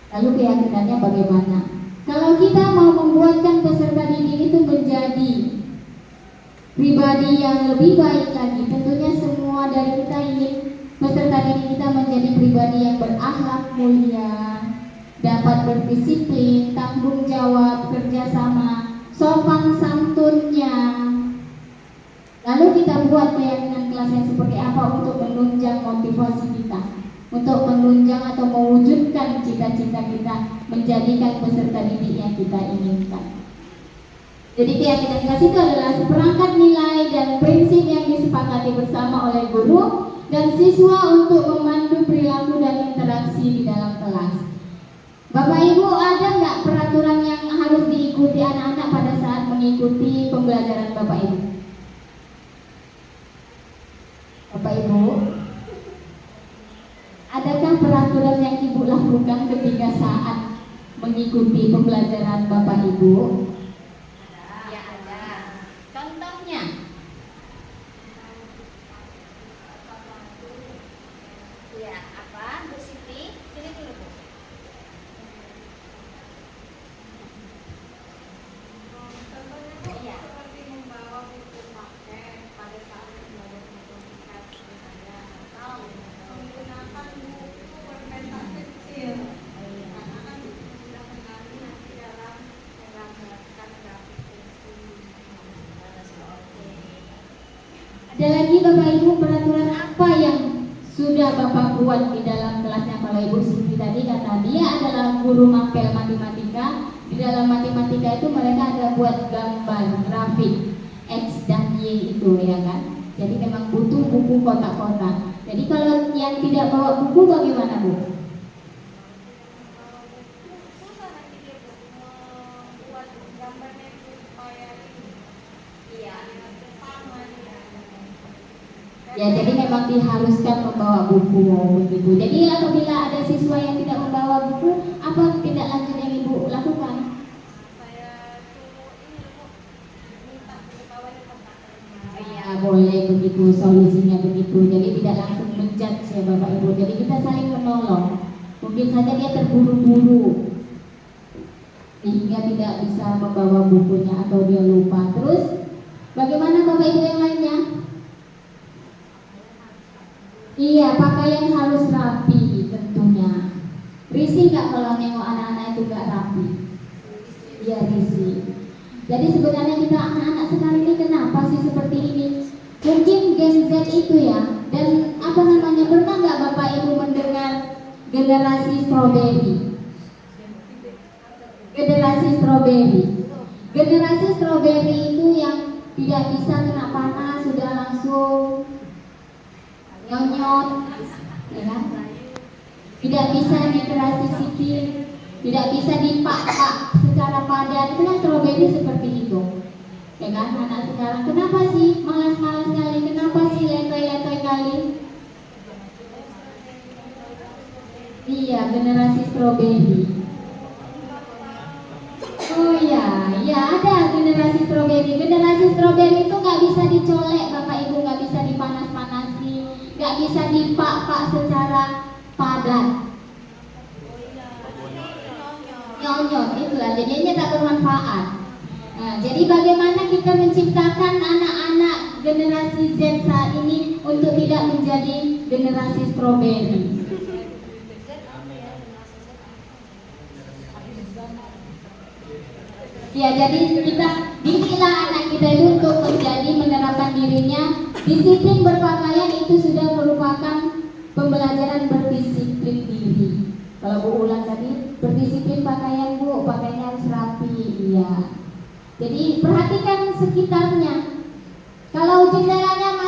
lalu keyakinannya bagaimana? Kalau kita mau membuatkan peserta didik itu menjadi pribadi yang lebih baik lagi, tentunya semua dari kita ingin peserta didik kita menjadi pribadi yang berakhlak mulia, dapat berdisiplin, tanggung jawab, kerjasama, sopan santunnya. Lalu kita buat keyakinan kelas yang seperti apa untuk menunjang motivasi kita, untuk menunjang atau mewujudkan cita-cita kita menjadikan peserta didik yang kita inginkan. Jadi keyakinan kelas itu adalah seperangkat nilai dan prinsip yang disepakati bersama oleh guru dan siswa untuk memandu perilaku dan interaksi di dalam kelas. Bapak Ibu, ada nggak peraturan yang harus diikuti anak-anak pada saat mengikuti pembelajaran Bapak Ibu? Bapak Ibu, adakah peraturan yang Ibu lakukan ketika saat mengikuti pembelajaran Bapak Ibu? Ya ada. Contohnya? Ya, apa? Bu Siti, sini dulu Bu. Iya. Seperti membawa buku paket pada saat belajar matematika misalnya, atau menggunakan buku berpeta kecil. Karena kan sudah mengenali nanti dalam menggambarkan grafik fungsi. Ada lagi Bapak Ibu peraturan apa yang sudah Bapak buat di dalam kelasnya? Kalau Ibu Siti tadi kata dia adalah guru mapel matematika. Di dalam matematika itu mereka ada buat gambar grafik X dan Y itu ya kan. Jadi memang butuh buku kotak-kotak. Jadi kalau yang tidak bawa buku bagaimana Bu? Ya, jadi memang diharuskan membawa buku begitu. Jadi apabila ada siswa yang tidak membawa buku, apa tindak lanjut yang Ibu lakukan? Saya suruh ini Bu, minta bawa di kotak. Ya, boleh begitu, solusinya begitu. Jadi tidak langsung menjudge ya Bapak Ibu. Jadi kita saling menolong. Mungkin saja dia terburu-buru. sehingga tidak bisa membawa bukunya atau dia lupa. Terus bagaimana Bapak Ibu yang lainnya? Iya, pakaian harus rapi tentunya. Risih nggak kalau nengok anak-anak itu nggak rapi? Iya, risih. Jadi sebenarnya kita anak-anak sekarang ini kenapa sih seperti ini? Mungkin Gen Z itu ya. Dan apa namanya, pernah nggak Bapak Ibu mendengar generasi strawberry? Generasi strawberry. Generasi strawberry itu yang tidak bisa kena panas sudah langsung nyonyot, ya kan? Tidak bisa diterasi sikit, tidak bisa dipak-pak secara padat. Itu kan strawberry seperti itu, ya kan? Anak sekarang kenapa sih malas-malas kali? Kenapa sih letoy-letoy kali? Iya, generasi strawberry. Oh ya, ya ada generasi strawberry. Generasi strawberry itu nggak bisa dicolek, Bapak Ibu, nggak bisa dipanas-panasi, nggak bisa dipak-pak secara padat. Nyonyot itulah, jadinya tak bermanfaat. Nah, jadi bagaimana kita menciptakan anak-anak generasi Z saat ini untuk tidak menjadi generasi strawberry? Ya, jadi kita didiklah anak kita itu untuk menjadi menerapkan dirinya. Disiplin berpakaian itu sudah merupakan pembelajaran berdisiplin diri. Kalau Bu ulang tadi, berdisiplin pakaian Bu, pakaiannya harus rapi. Iya. Jadi perhatikan sekitarnya. Kalau jendelanya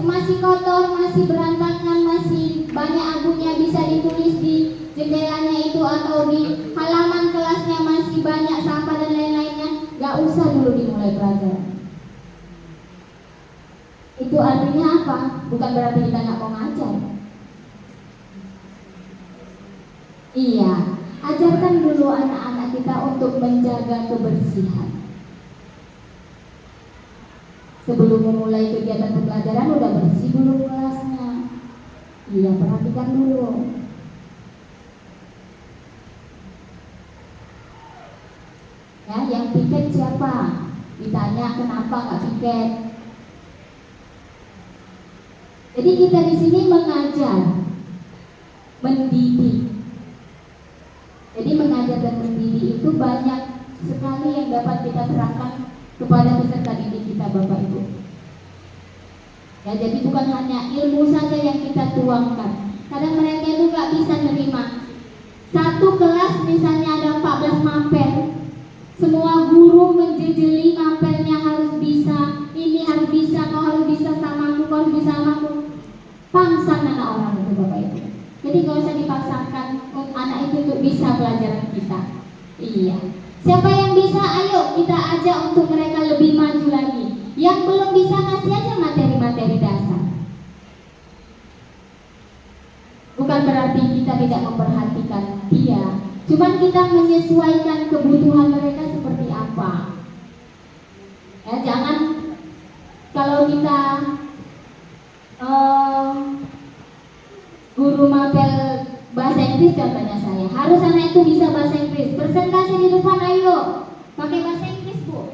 masih kotor, masih berantakan, masih banyak abunya, bisa ditulis di jendelanya itu, atau di halaman kelasnya masih banyak sampah dan lain-lainnya, gak usah dulu dimulai pelajaran. Itu artinya apa? Bukan berarti kita gak mau ngajar. Iya, ajarkan dulu anak-anak kita untuk menjaga kebersihan. Sebelum memulai kegiatan pembelajaran udah bersih dulu kelasnya. Iya, perhatikan dulu. Ya, yang piket siapa? Ditanya kenapa nggak piket. Jadi kita di sini mengajar, mendidik. Jadi mengajar dan mendidik itu banyak sekali yang dapat kita terapkan kepada peserta didik kita, Bapak Ibu. Ya, jadi bukan hanya ilmu saja yang kita tuangkan. Kadang mereka itu nggak bisa nerima. Satu kelas misalnya ada 14 mapel, semua guru menjejeli mapelnya harus bisa, ini harus bisa, kau harus bisa sama aku, kau harus bisa sama aku. Pangsan anak orang itu, Bapak Ibu. Jadi gak usah dipaksakan anak itu untuk bisa pelajaran kita. Iya. Siapa yang bisa, ayo kita ajak untuk mereka lebih maju lagi. Yang belum bisa, kasih aja materi-materi dasar. Bukan berarti kita tidak memperhatikan dia, cuman kita menyesuaikan kebutuhan mereka seperti apa. Ya, jangan kalau kita guru mapel bahasa Inggris contohnya, saya harus anak itu bisa bahasa Inggris. Presentasi di depan, ayo pakai bahasa Inggris Bu.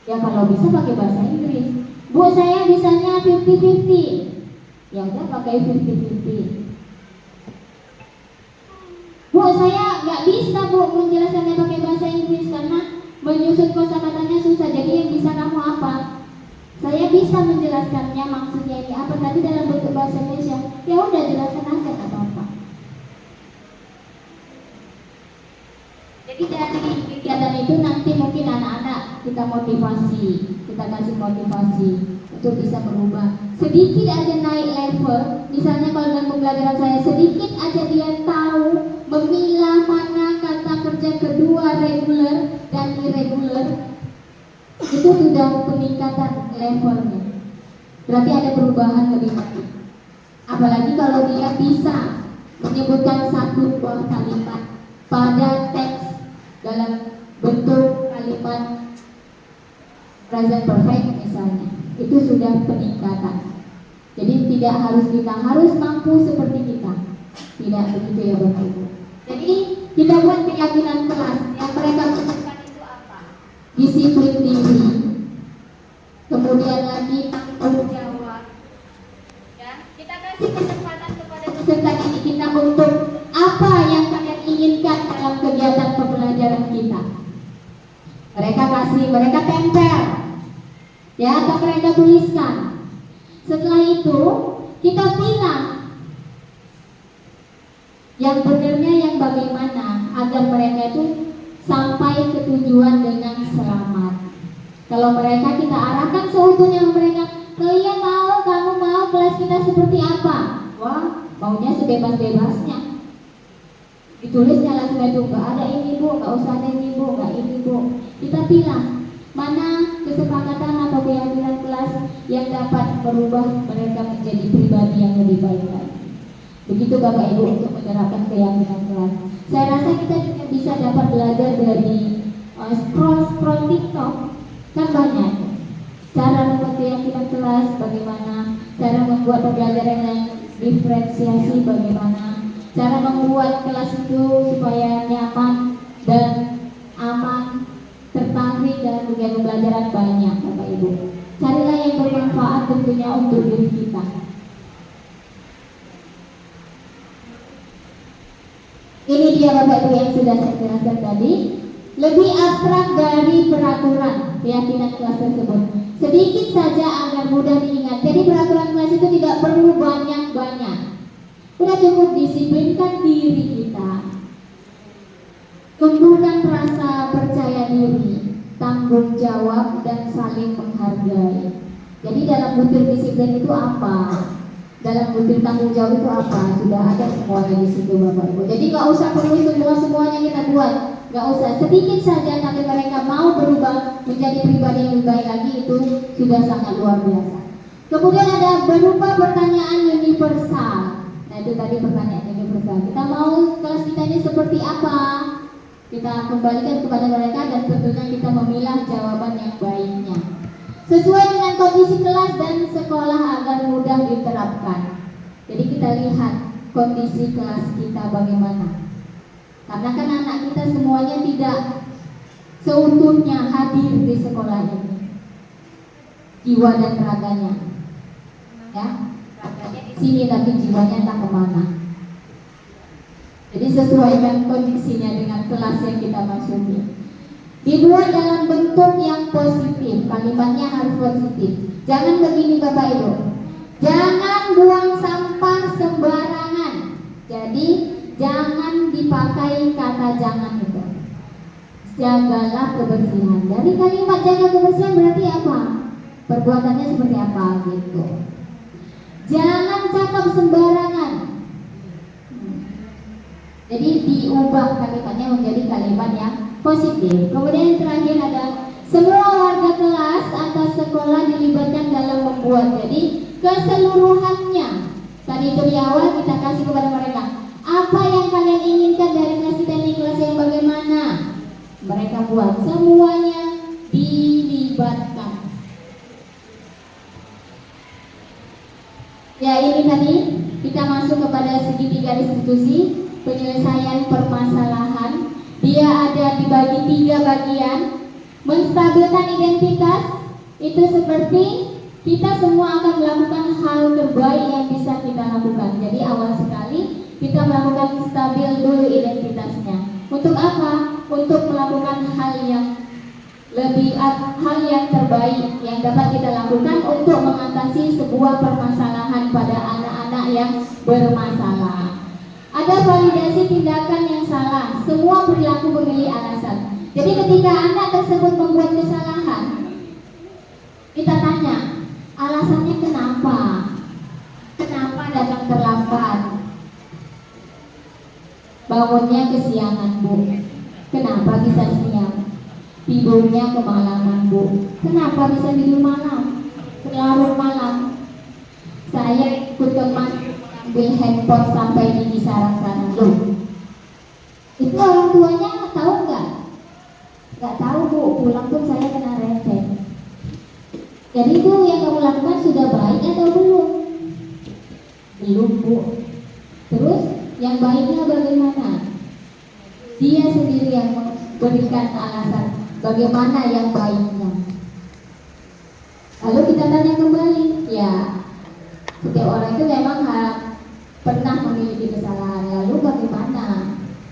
Ya kalau bisa pakai bahasa Inggris. Bu, saya bisanya 50-50. Ya udah pakai 50-50. Bu, saya nggak bisa Bu menjelaskannya pakai bahasa Inggris karena menyusun kosakatanya susah. Jadi yang bisa kamu apa? Saya bisa menjelaskannya maksudnya ini apa tadi dalam bentuk bahasa Indonesia. Ya udah, jelaskan aja, nggak apa-apa. Jadi dari kegiatan itu nanti mungkin anak-anak kita motivasi, kita kasih motivasi untuk bisa berubah. Sedikit aja naik level. Misalnya kalau dalam pembelajaran saya sedikit aja dia tahu memilah mana kata kerja kedua reguler dan irregular, itu sudah peningkatan levelnya. Berarti ada perubahan lebih baik. Apalagi kalau dia bisa menyebutkan satu buah kalimat pada teks dalam bentuk kalimat present perfect misalnya, itu sudah peningkatan. Jadi tidak harus kita harus mampu seperti kita, tidak begitu ya Bapak Ibu. Jadi kita buat keyakinan kelas yang mereka disiplin diri, kemudian lagi tanggung jawab. Ya, kita kasih kesempatan kepada peserta didik kita untuk apa yang kalian inginkan dalam kegiatan pembelajaran kita. Mereka kasih, mereka tempel, ya, atau mereka tuliskan. Setelah itu kita bilang yang benarnya yang bagaimana agar mereka itu sampai ke tujuan dengan selamat. Kalau mereka kita arahkan seutuhnya mereka, kalian mau, kamu mau kelas kita seperti apa? Wah, maunya sebebas-bebasnya. Ditulisnya langsung itu, nggak ada ini bu, nggak usah ada ini bu, nggak ini bu. Kita bilang mana kesepakatan atau keyakinan kelas yang dapat merubah mereka menjadi pribadi yang lebih baik lagi. Begitu Bapak Ibu untuk menerapkan keyakinan kelas. Saya rasa kita juga bisa dapat belajar dari scroll TikTok, kan banyak. Cara membuat keyakinan kelas bagaimana, cara membuat pembelajaran yang diferensiasi bagaimana, cara membuat kelas itu supaya nyaman dan aman, tertarik dalam kegiatan pembelajaran banyak Bapak Ibu. Carilah yang bermanfaat tentunya untuk diri kita. Ini dia Bapak Ibu yang sudah saya jelaskan tadi. Lebih abstrak dari peraturan keyakinan kelas tersebut. Sedikit saja agar mudah diingat. Jadi peraturan kelas itu tidak perlu banyak-banyak. Sudah cukup disiplinkan diri kita. Tumbuhkan rasa percaya diri, tanggung jawab, dan saling menghargai. Jadi dalam butir disiplin itu apa? Dalam butir tanggung jawab itu apa? Sudah ada semuanya di situ Bapak Ibu. Jadi nggak usah perlu semuanya kita buat, nggak usah. Sedikit saja tapi mereka mau berubah menjadi pribadi yang lebih baik lagi, itu sudah sangat luar biasa. Kemudian ada berupa pertanyaan universal. Nah itu tadi pertanyaan universal. Kita mau kelas kita ini seperti apa? Kita kembalikan kepada mereka dan tentunya kita memilah jawaban yang baiknya sesuai dengan kondisi kelas dan sekolah agar mudah diterapkan. Jadi kita lihat kondisi kelas kita bagaimana. Karena kan anak kita semuanya tidak seutuhnya hadir di sekolah ini. Jiwa dan raganya. Ya, raganya di sini tapi jiwanya entah kemana. Jadi sesuaikan kondisinya dengan kelas yang kita masuki. Dibuat dalam bentuk yang positif, kalimatnya harus positif. Jangan begini Bapak Ibu, jangan buang sampah sembarangan. Jadi jangan dipakai kata jangan itu. Jagalah kebersihan. Dari kalimat jaga kebersihan berarti apa? Perbuatannya seperti apa gitu. Jangan cakap sembarangan. Jadi diubah kalimatnya menjadi kalimat yang positif. Kemudian yang terakhir ada semua warga kelas atau sekolah dilibatkan dalam membuat. Jadi keseluruhannya. Tadi itu di awal kita kasih kepada mereka. Apa yang kalian inginkan dari kelas kita ini, kelas yang bagaimana? Mereka buat. Semuanya dilibatkan. Ya ini tadi kita masuk kepada segitiga institusi penyelesaian permasalahan. Dia ada dibagi 3 bagian. Menstabilkan identitas itu seperti kita semua akan melakukan hal terbaik yang bisa kita lakukan. Jadi awal sekali kita melakukan stabil dulu identitasnya. Untuk apa? Untuk melakukan hal yang terbaik yang dapat kita lakukan untuk mengatasi sebuah permasalahan pada anak-anak yang bermasalah. Ada validasi tindakan yang salah. Semua perilaku memilih alasan. Jadi ketika anak tersebut membuat kesalahan, kita tanya, alasannya kenapa? Kenapa datang terlambat? Bangunnya kesiangan Bu. Kenapa bisa siang? Tidurnya kemalaman Bu. Kenapa bisa tidur malam? Larut malam. Saya ikut teman ambil handphone sampai di kisaran sana loh. Itu orang tuanya tahu nggak? Nggak tahu Bu. Pulang pun saya kena renteng. Jadi itu yang kamu lakukan sudah baik atau belum? Belum Bu. Terus yang baiknya bagaimana? Dia sendiri yang memberikan alasan. bagaimana yang baiknya. Lalu kita tanya kembali, ya setiap orang itu memang pernah memiliki kesalahan. Lalu bagaimana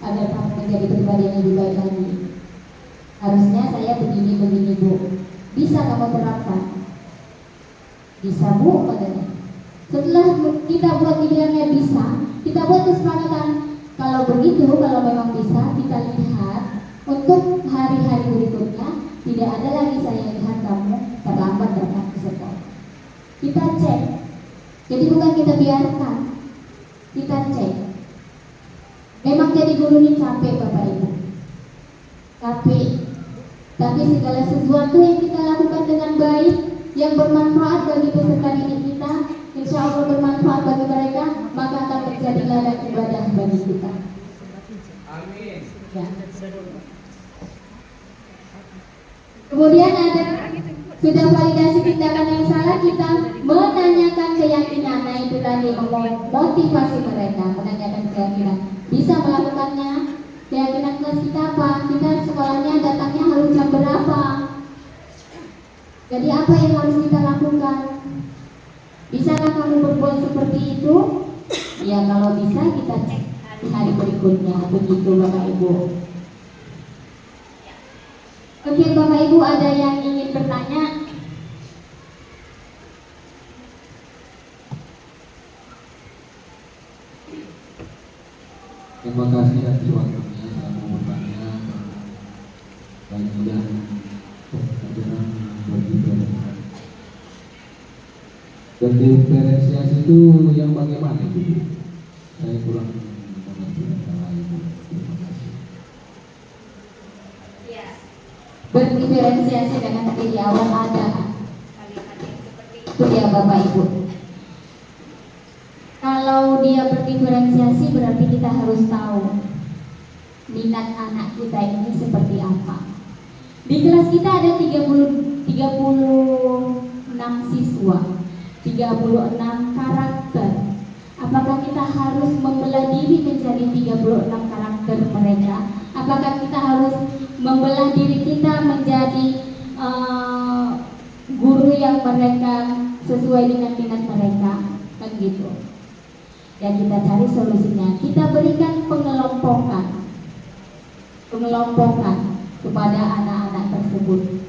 agar kamu menjadi pribadi yang lebih baik lagi? Harusnya saya begini Bu. Bisa kamu terapkan? Bisa Bu katanya. Setelah kita buat dibilangnya bisa, kita buat kesepakatan. Kalau begitu, kalau memang bisa, kita lihat untuk hari-hari berikutnya tidak ada lagi saya lihat kamu terlambat datang ke sekolah. Kita cek. Jadi bukan kita biarkan, kita cek. Memang jadi guru ini capek Bapak Ibu, capek. Tapi segala sesuatu yang kita lakukan dengan baik, yang bermanfaat bagi peserta didik kita, insya Allah bermanfaat bagi mereka, maka akan terjadi ladang ibadah bagi kita. Amin. Ya. Kemudian ada sudah validasi tindakan yang salah, kita menanyakan keyakinan. Nah itu tadi memotivasi mereka, menanyakan keyakinan. Bisa melakukannya. Keyakinan kelas kita apa? Kita sekolahnya datangnya harus jam berapa? Jadi apa yang harus kita lakukan? Bisakah kamu berbuat seperti itu? Ya kalau bisa kita cek hari berikutnya. Begitu Bapak Ibu. Oke Bapak Ibu, ada yang ingin bertanya? Terima kasih atas waktunya. Saya mau bertanya bagian pelajaran berdiferensiasi. Berdiferensiasi itu yang bagaimana itu? Saya kurang mengerti masalah itu. Terima kasih. Berdiferensiasi dengan tadi di awal ada kalimat yang seperti itu ya Bapak Ibu. Kalau dia berdiferensiasi berarti kita harus tahu minat anak kita ini seperti apa. Di kelas kita ada 36 siswa, 36 karakter. Apakah kita harus membelah diri menjadi 36 karakter mereka? Apakah kita harus membelah diri kita menjadi guru yang mereka sesuai dengan minat mereka? Kan gitu. Dan kita cari solusinya. Kita berikan pengelompokan kepada anak-anak tersebut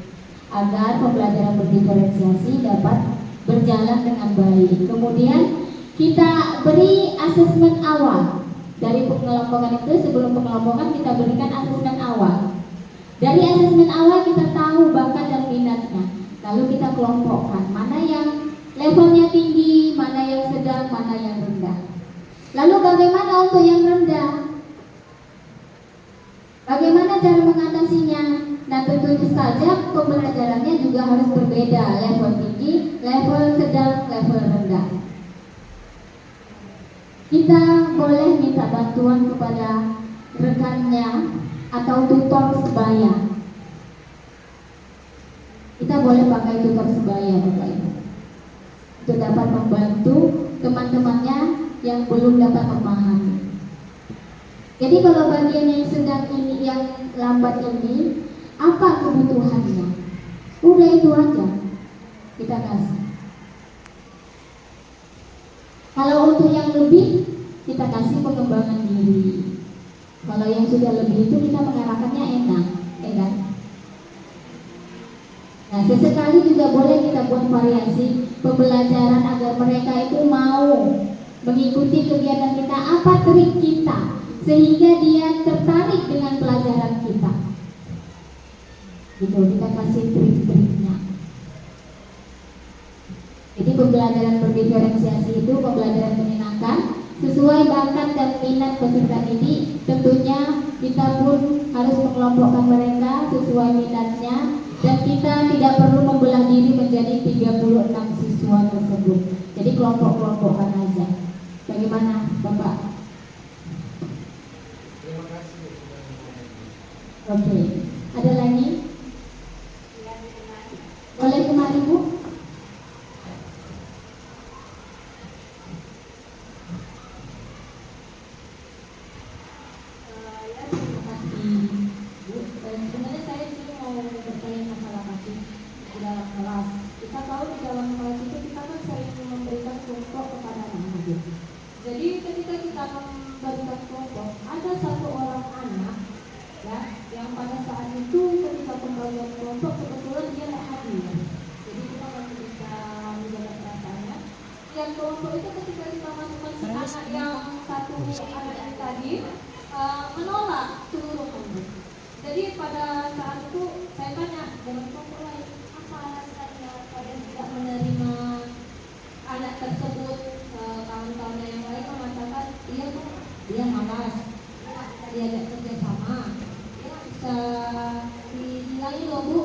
agar pembelajaran berdiferensiasi dapat berjalan dengan baik. Kemudian kita beri asesmen awal. Dari pengelompokan itu, sebelum pengelompokan kita berikan asesmen awal. Dari asesmen awal kita tahu bakat dan minatnya. Lalu kita kelompokkan mana yang levelnya tinggi, mana yang sedang, mana yang rendah. Lalu bagaimana untuk yang rendah? Bagaimana cara mengatasinya? Nah tentu saja pembelajarannya juga harus berbeda. Level tinggi, level sedang, level rendah. Kita boleh minta bantuan kepada rekannya atau tutor sebaya. Kita boleh pakai tutor sebaya Bapak Ibu untuk dapat membantu teman-temannya yang belum dapat memahami. Jadi kalau bagian yang sedang ini, yang lambat ini, apa kebutuhannya? Udah itu aja kita kasih. Kalau untuk yang lebih, kita kasih pengembangan diri. Kalau yang sudah lebih itu kita mengarahkannya enak, ya kan? Nah, sesekali juga boleh kita buat variasi pembelajaran agar mereka itu mau mengikuti kegiatan kita. Apa trik kita sehingga dia tertarik dengan pelajaran kita? Gitu, kita kasih trik-triknya. Jadi pembelajaran berdiferensiasi itu pembelajaran menyenangkan sesuai bakat dan minat peserta didik. Tentunya kita pun harus mengelompokkan mereka sesuai minatnya, dan kita tidak perlu membelah diri menjadi 36 siswa tersebut. Jadi kelompok-kelompokkan aja. Bagaimana Bapak? Terima kasih. Oke, ada lagi? Boleh kemari Bu? Terima kasih Bu. Sebenarnya saya sih mau Jadi pada saat itu saya tanya dengan kelompok lain, apa alasannya kalian tidak menerima anak tersebut? Kawan-kawannya yang lain mengatakan, iya bu, dia malas, dia tidak kerja sama, dia bisa dinilai loh bu.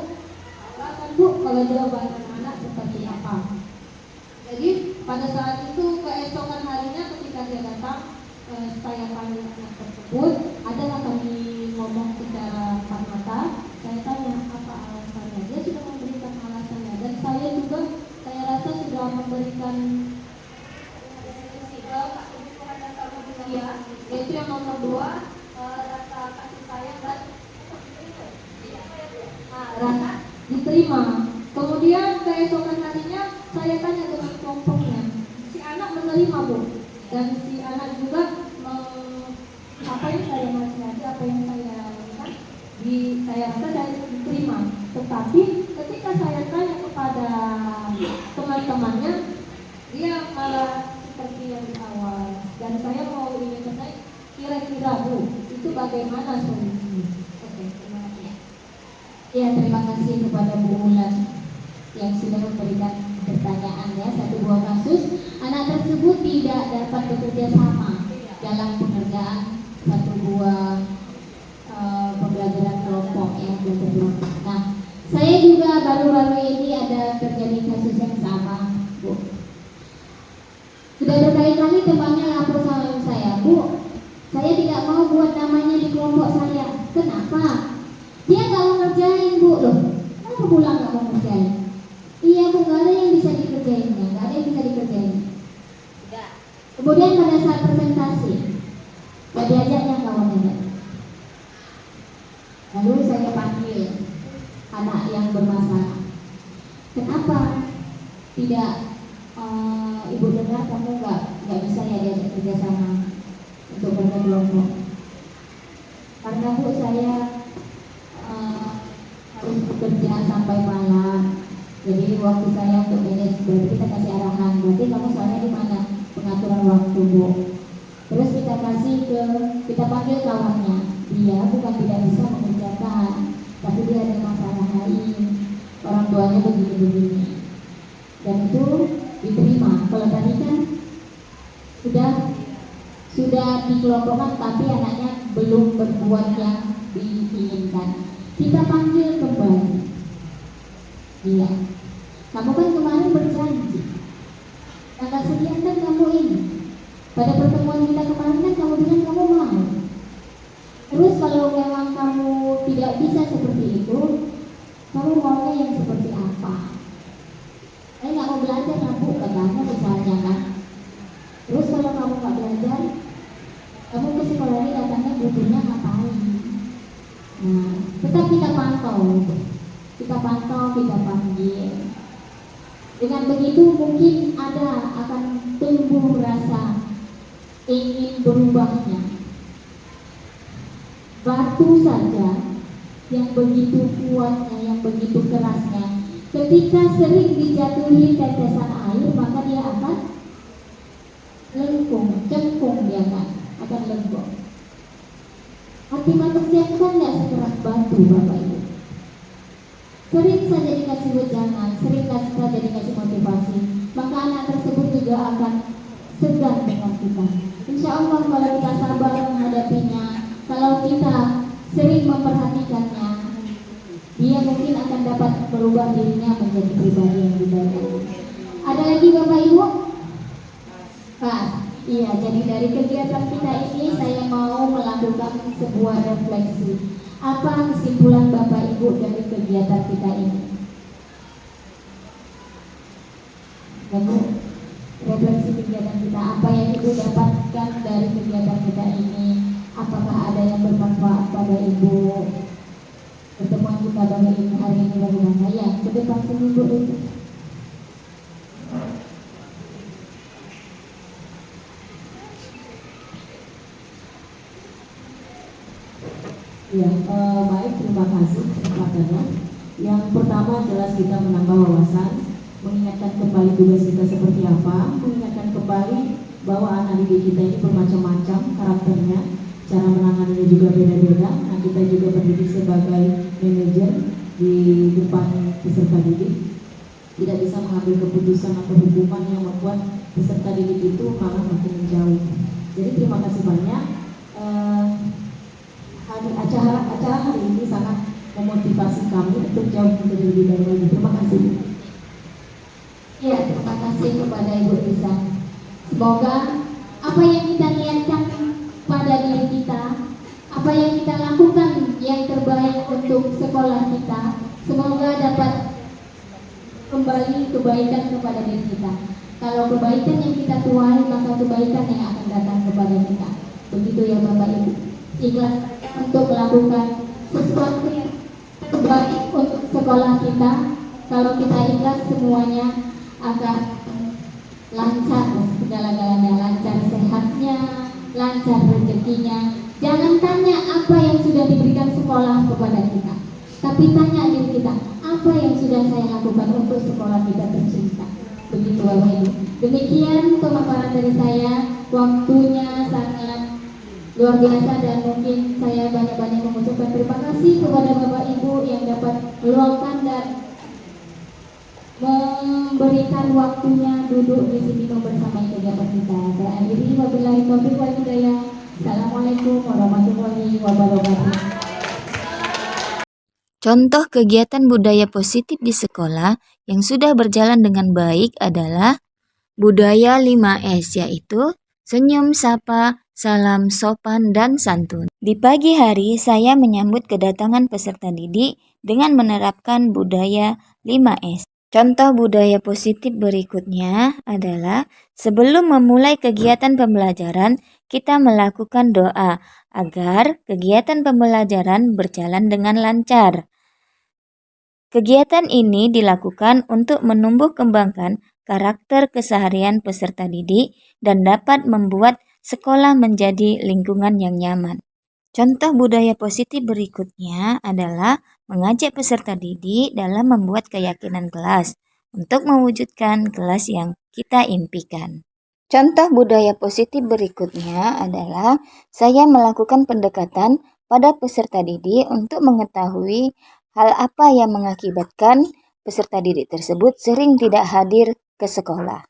Alasan bu, kalau jawaban anak seperti apa? Jadi pada saat itu keesokan harinya ketika dia datang, saya panggil anak tersebut, adalah kami ngomong secara empat mata. Saya tanya apa alasannya, dia sudah memberikan alasannya, dan saya juga saya rasa sudah memberikan kebutuhan dasar manusia, yaitu yang nomor 2, rasa kasih sayang dan rasa diterima. Kemudian keesokan harinya saya tanya dengan kelompoknya, si anak menerima bu, dan si anak juga apa yang saya nasihati, apa yang saya lakukan, saya rasa saya diterima. Tetapi ketika saya tanya kepada teman-temannya, dia malah seperti yang di awal. Dan saya mau ingin bertanya, kira-kira bu, itu bagaimana solusinya? Oke, terima kasih. Ya, terima kasih kepada Bu Ulan yang sudah memberikan pertanyaannya. Satu buah kasus, anak tersebut tidak dapat bekerja sama dalam pengerjaan satu buah pembelajaran kelompok yang berbeda. Nah, saya juga baru-baru ini ada terjadi kasus yang sama, Bu. Sudah berkali-kali temannya lapor sama saya, Bu, saya tidak mau buat namanya di kelompok saya. Kenapa? Dia nggak mau ngerjain bu. Loh, kenapa pulang nggak mau ngerjain? Iya bu, nggak ada yang bisa dikerjainnya, nggak ada yang bisa dikerjain. Kemudian pada saat presentasi, nggak diajaknya kawannya. Lalu saya panggil anak yang bermasalah. Kenapa tidak ibu dengar kamu nggak bisa ya diajak kerjasama untuk berkelompok? Karena bu, saya harus bekerja sampai malam, jadi waktu saya untuk manage, berarti kita kasih arahan, berarti kamu soalnya di mana pengaturan waktu bu. Terus kita panggil kawannya, dia bukan tidak bisa mengerjakan, tapi dia ada masalah lain, orang tuanya begini-begini, dan itu diterima. Kalau tadi kan sudah dikelompokkan, tapi anaknya belum berbuat yang diinginkan. Kita panggil kembali. Iya, kamu kan kemarin berjanji tanggal sekian kan kamu ini. Pada pertemuan kita kemarin kan kamu bilang kamu mau. Terus kalau memang kamu tidak bisa seperti itu, kamu maunya yang seperti apa? Saya nggak mau belajar lah bu, katanya misalnya kan. Terus kalau kamu nggak belajar, kamu ke sekolah ini datangnya butuhnya ngapain? Nah, tetap kita pantau, kita panggil. Dengan begitu mungkin akan tumbuh rasa ingin berubahnya. Batu saja yang begitu kuatnya, yang begitu kerasnya, ketika sering dijatuhi tetesan air, maka dia akan cengkung dia akan lengkung. Hati manusia kan tidak sekeras batu, Bapak Ibu. Sering saja dikasih wejangan, sering saja dikasih motivasi, maka anak tersebut juga akan segan dengan kita. Insya Allah kalau kita sabar menghadapinya, kalau kita sering memperhatikannya, dia mungkin akan dapat merubah dirinya menjadi pribadi yang lebih baik. Ada lagi Bapak Ibu? Pas. Iya, jadi dari kegiatan kita ini saya mau melakukan sebuah refleksi. Apa kesimpulan Bapak Ibu dari kegiatan kita ini? Lalu refleksi kegiatan kita, apa yang Ibu dapatkan dari kegiatan kita ini? Apakah ada yang bermanfaat pada Ibu? Pertemuan kita hari ini bagaimana? Ya, ke depan seminggu itu. Ya, baik, terima kasih kesempatannya. Yang pertama jelas kita menambah wawasan, mengingatkan kembali tugas kita seperti apa, mengingatkan kembali bahwa anak didik kita ini bermacam-macam karakternya, cara menanganinya juga beda-beda. Nah, kita juga berdiri sebagai manajer di depan peserta didik, tidak bisa mengambil keputusan atau hukuman yang membuat peserta didik itu malah makin menjauh. Jadi terima kasih banyak. Acara hari ini sangat memotivasi kami untuk jauh menjadi lebih baik lagi. Terima kasih. Ya, terima kasih kepada Ibu Risa. Semoga apa yang kita niatkan pada diri kita, apa yang kita lakukan yang terbaik untuk sekolah kita, semoga dapat kembali kebaikan kepada diri kita. Kalau kebaikan yang kita tuai, maka kebaikan yang akan datang kepada kita. Begitu ya Bapak Ibu. Ikhlas untuk melakukan sesuatu yang terbaik untuk sekolah kita. Kalau kita ikhlas, semuanya akan lancar segala-galanya, lancar sehatnya, lancar rezekinya. Jangan tanya apa yang sudah diberikan sekolah kepada kita, tapi tanya diri kita, apa yang sudah saya lakukan untuk sekolah kita tercinta. Begitu Bapak Ibu. Demikian pemaparan dari saya. Waktunya sangat luar biasa dan mungkin saya banyak-banyak mengucapkan terima kasih kepada Bapak Ibu yang dapat meluangkan dan memberikan waktunya duduk di sini membersamai kegiatan kita. Saya akhiri, wabillahi taufiq wal hidayah. Assalamualaikum warahmatullahi wabarakatuh. Contoh kegiatan budaya positif di sekolah yang sudah berjalan dengan baik adalah budaya 5S, yaitu senyum, sapa, salam, sopan, dan santun. Di pagi hari, saya menyambut kedatangan peserta didik dengan menerapkan budaya 5S. Contoh budaya positif berikutnya adalah sebelum memulai kegiatan pembelajaran, kita melakukan doa agar kegiatan pembelajaran berjalan dengan lancar. Kegiatan ini dilakukan untuk menumbuh kembangkan karakter keseharian peserta didik dan dapat membuat sekolah menjadi lingkungan yang nyaman. Contoh budaya positif berikutnya adalah mengajak peserta didik dalam membuat keyakinan kelas untuk mewujudkan kelas yang kita impikan. Contoh budaya positif berikutnya adalah saya melakukan pendekatan pada peserta didik untuk mengetahui hal apa yang mengakibatkan peserta didik tersebut sering tidak hadir ke sekolah.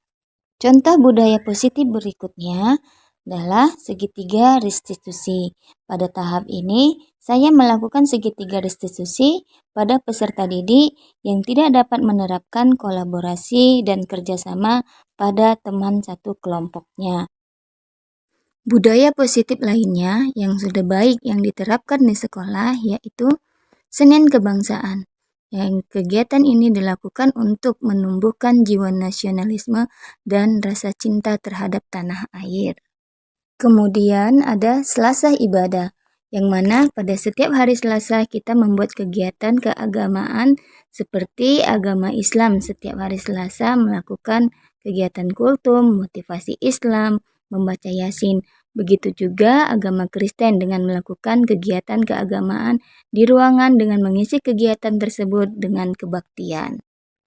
Contoh budaya positif berikutnya adalah segitiga restitusi. Pada tahap ini, saya melakukan segitiga restitusi pada peserta didik yang tidak dapat menerapkan kolaborasi dan kerjasama pada teman satu kelompoknya. Budaya positif lainnya yang sudah baik yang diterapkan di sekolah yaitu Senin Kebangsaan. Yang kegiatan ini dilakukan untuk menumbuhkan jiwa nasionalisme dan rasa cinta terhadap tanah air. Kemudian ada Selasa Ibadah, yang mana pada setiap hari Selasa kita membuat kegiatan keagamaan seperti agama Islam. Setiap hari Selasa melakukan kegiatan kultum, motivasi Islam, membaca Yasin. Begitu juga agama Kristen dengan melakukan kegiatan keagamaan di ruangan dengan mengisi kegiatan tersebut dengan kebaktian.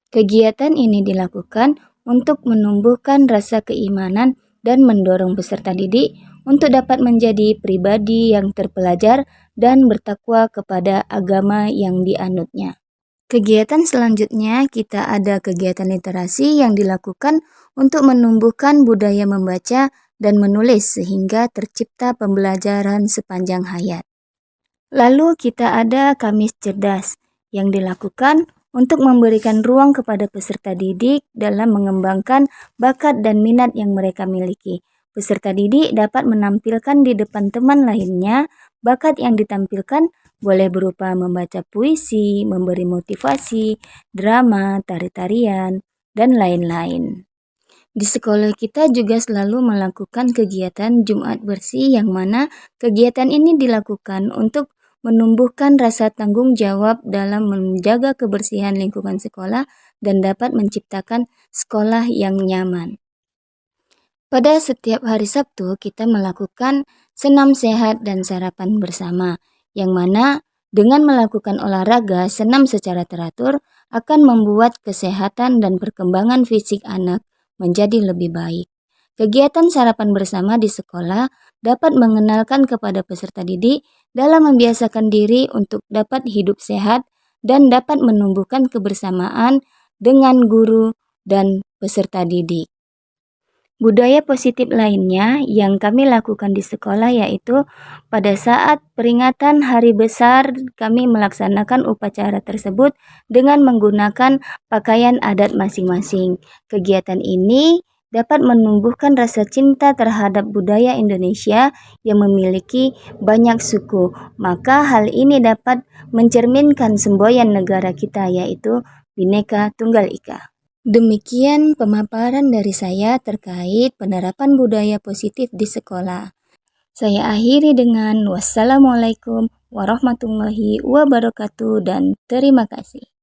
Kegiatan ini dilakukan untuk menumbuhkan rasa keimanan dan mendorong peserta didik untuk dapat menjadi pribadi yang terpelajar dan bertakwa kepada agama yang dianutnya. Kegiatan selanjutnya kita ada kegiatan literasi yang dilakukan untuk menumbuhkan budaya membaca dan menulis sehingga tercipta pembelajaran sepanjang hayat. Lalu kita ada Kamis Cerdas yang dilakukan untuk memberikan ruang kepada peserta didik dalam mengembangkan bakat dan minat yang mereka miliki. Peserta didik dapat menampilkan di depan teman lainnya bakat yang ditampilkan boleh berupa membaca puisi, memberi motivasi, drama, tari-tarian, dan lain-lain. Di sekolah kita juga selalu melakukan kegiatan Jumat Bersih yang mana kegiatan ini dilakukan untuk menumbuhkan rasa tanggung jawab dalam menjaga kebersihan lingkungan sekolah dan dapat menciptakan sekolah yang nyaman. Pada setiap hari Sabtu kita melakukan senam sehat dan sarapan bersama, yang mana dengan melakukan olahraga senam secara teratur akan membuat kesehatan dan perkembangan fisik anak menjadi lebih baik. Kegiatan sarapan bersama di sekolah dapat mengenalkan kepada peserta didik dalam membiasakan diri untuk dapat hidup sehat dan dapat menumbuhkan kebersamaan dengan guru dan peserta didik. Budaya positif lainnya yang kami lakukan di sekolah yaitu pada saat peringatan hari besar kami melaksanakan upacara tersebut dengan menggunakan pakaian adat masing-masing. Kegiatan ini dapat menumbuhkan rasa cinta terhadap budaya Indonesia yang memiliki banyak suku. Maka hal ini dapat mencerminkan semboyan negara kita yaitu Bhinneka Tunggal Ika. Demikian pemaparan dari saya terkait penerapan budaya positif di sekolah. Saya akhiri dengan wassalamualaikum warahmatullahi wabarakatuh dan terima kasih.